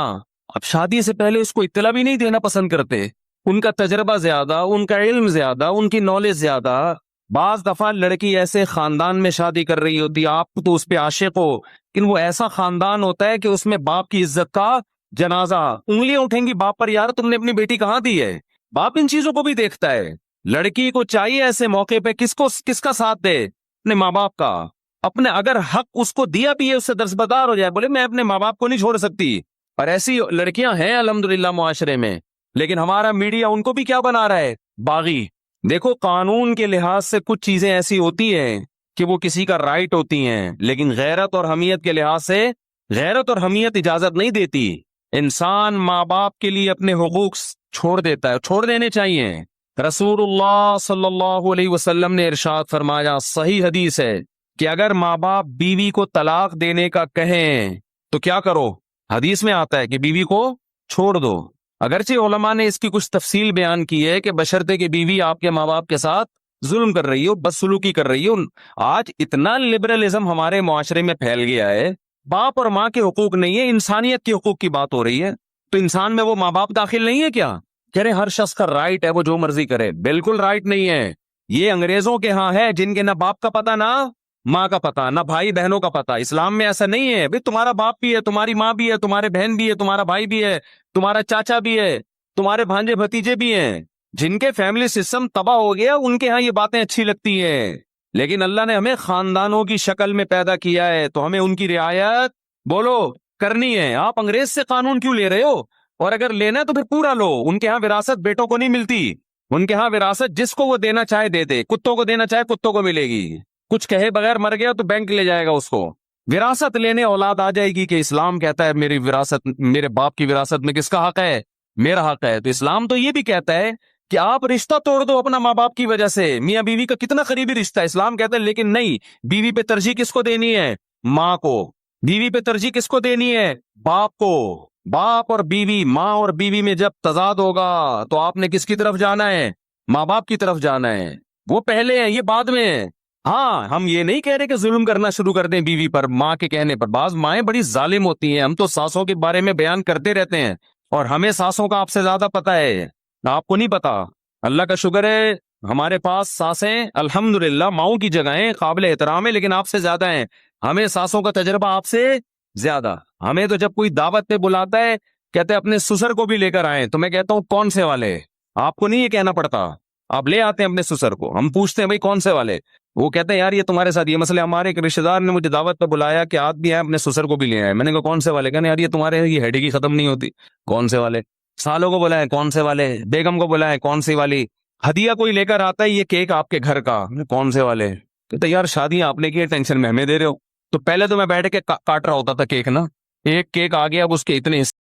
اب شادی سے پہلے اس کو اطلاع بھی نہیں دینا پسند کرتے. ان کا تجربہ زیادہ, ان کا علم زیادہ, ان کی نالج زیادہ. بعض دفعہ لڑکی ایسے خاندان میں شادی کر رہی ہوتی, آپ تو اس پہ عاشق ہو, لیکن وہ ایسا خاندان ہوتا ہے کہ اس میں باپ کی عزت کا جنازہ, انگلیاں اٹھیں گی باپ پر, یار تم نے اپنی بیٹی کہاں دی ہے. باپ ان چیزوں کو بھی دیکھتا ہے. لڑکی کو چاہیے ایسے موقع پہ کس کا ساتھ دے, اپنے ماں باپ کا. اپنے اگر حق اس کو دیا بھی ہے اس سے دستبردار ہو جائے, بولے میں اپنے ماں باپ کو نہیں چھوڑ سکتی. اور ایسی لڑکیاں ہیں الحمدللہ معاشرے میں, لیکن ہمارا میڈیا ان کو بھی کیا بنا رہا ہے, باغی. دیکھو قانون کے لحاظ سے کچھ چیزیں ایسی ہوتی ہیں کہ وہ کسی کا رائٹ ہوتی ہیں, لیکن غیرت اور حمیت کے لحاظ سے غیرت اور حمیت اجازت نہیں دیتی. انسان ماں باپ کے لیے اپنے حقوق چھوڑ دیتا ہے, چھوڑ دینے چاہیے. رسول اللہ صلی اللہ علیہ وسلم نے ارشاد فرمایا, صحیح حدیث ہے, کہ اگر ماں باپ بیوی کو طلاق دینے کا کہیں تو کیا کرو. حدیث میں آتا ہے کہ بیوی کو چھوڑ دو. اگرچہ علماء نے اس کی کچھ تفصیل بیان کی ہے کہ بشرطے کہ بیوی آپ کے ماں باپ کے ساتھ ظلم کر رہی ہو, بدسلوکی کر رہی ہو. آج اتنا لبرلزم ہمارے معاشرے میں پھیل گیا ہے, باپ اور ماں کے حقوق نہیں ہے, انسانیت کے حقوق کی بات ہو رہی ہے. تو انسان میں وہ ماں باپ داخل نہیں ہے کیا؟ کہہ رہے ہر شخص کا رائٹ ہے وہ جو مرضی کرے. بالکل رائٹ نہیں ہے. یہ انگریزوں کے ہاں ہے جن کے نہ باپ کا پتہ نہ ماں کا پتہ, نہ بھائی بہنوں کا پتہ. اسلام میں ایسا نہیں ہے. بھئی تمہارا باپ بھی ہے, تمہاری ماں بھی ہے, تمہارے بہن بھی ہے, تمہارا بھائی بھی ہے, تمہارا چاچا بھی ہے, تمہارے بھانجے بھتیجے بھی ہیں. جن کے فیملی سسٹم تباہ ہو گیا ان کے ہاں یہ باتیں اچھی لگتی ہیں, لیکن اللہ نے ہمیں خاندانوں کی شکل میں پیدا کیا ہے تو ہمیں ان کی رعایت بولو کرنی ہے. آپ انگریز سے قانون کیوں لے رہے ہو؟ اور اگر لینا ہے تو پھر پورا لو. ان کے ہاں وراثت بیٹوں کو نہیں ملتی, ان کے ہاں وراثت جس کو وہ دینا چاہے دے دے. کتوں کو دینا چاہے کتوں کو ملے گی, کچھ کہے بغیر مر گیا تو بینک لے جائے گا اس کو. وراثت لینے اولاد آ جائے گی کہ اسلام کہتا ہے میری وراثت, میرے باپ کی وراثت میں کس کا حق ہے, میرا حق ہے. تو اسلام تو یہ بھی کہتا ہے کہ آپ رشتہ توڑ دو اپنا ماں باپ کی وجہ سے. میاں بیوی کا کتنا قریبی رشتہ ہے, اسلام کہتا ہے لیکن نہیں, بیوی پہ ترجیح کس کو دینی ہے, ماں کو. بیوی پہ ترجیح کس کو دینی ہے, باپ کو. باپ اور بیوی, ماں اور بیوی میں جب تضاد ہوگا تو آپ نے کس کی طرف جانا ہے, ماں باپ کی طرف جانا ہے. وہ پہلے ہیں, یہ بعد میں ہے. ہاں ہم یہ نہیں کہہ رہے کہ ظلم کرنا شروع کر دیں بیوی پر ماں کے کہنے پر. بعض مائیں بڑی ظالم ہوتی ہیں, ہم تو ساسوں کے بارے میں بیان کرتے رہتے ہیں اور ہمیں ساسوں کا آپ سے زیادہ پتہ ہے, آپ کو نہیں پتا. اللہ کا شکر ہے ہمارے پاس ساسیں الحمدللہ ماؤں کی جگہیں قابل احترام ہے, لیکن آپ سے زیادہ ہیں. ہمیں ساسوں کا تجربہ آپ سے زیادہ. ہمیں تو جب کوئی دعوت پہ بلاتا ہے کہتے ہیں اپنے سسر کو بھی لے کر آئیں, تو میں کہتا ہوں کون سے والے. آپ کو نہیں یہ کہنا پڑتا, آپ لے آتے ہیں اپنے سسر کو. ہم پوچھتے ہیں بھائی کون سے والے, وہ کہتے ہیں یار یہ تمہارے ساتھ یہ مسئلہ. ہمارے ایک رشتے دار نے مجھے دعوت پہ بلایا کہ آپ بھی آئے, اپنے سسر کو بھی لے آئے. میں نے کہا کون سے والے, کہنے یار یہ تمہارے یہ ہیڈی کی ختم نہیں ہوتی, کون سے والے. سالوں کو بلائیں, کون سے والے. بیگم کو بلائیں, کون سی والی. ہدیہ کوئی لے کر آتا ہے یہ کیک آپ کے گھر کا, کون سے والے. کہتے یار شادی آپ نے کی, ٹینشن میں ہمیں دے رہے ہو. تو پہلے تو میں بیٹھ کے کاٹ رہا ہوتا تھا کیک نا, ایک کیک آ گیا اب اس کے اتنے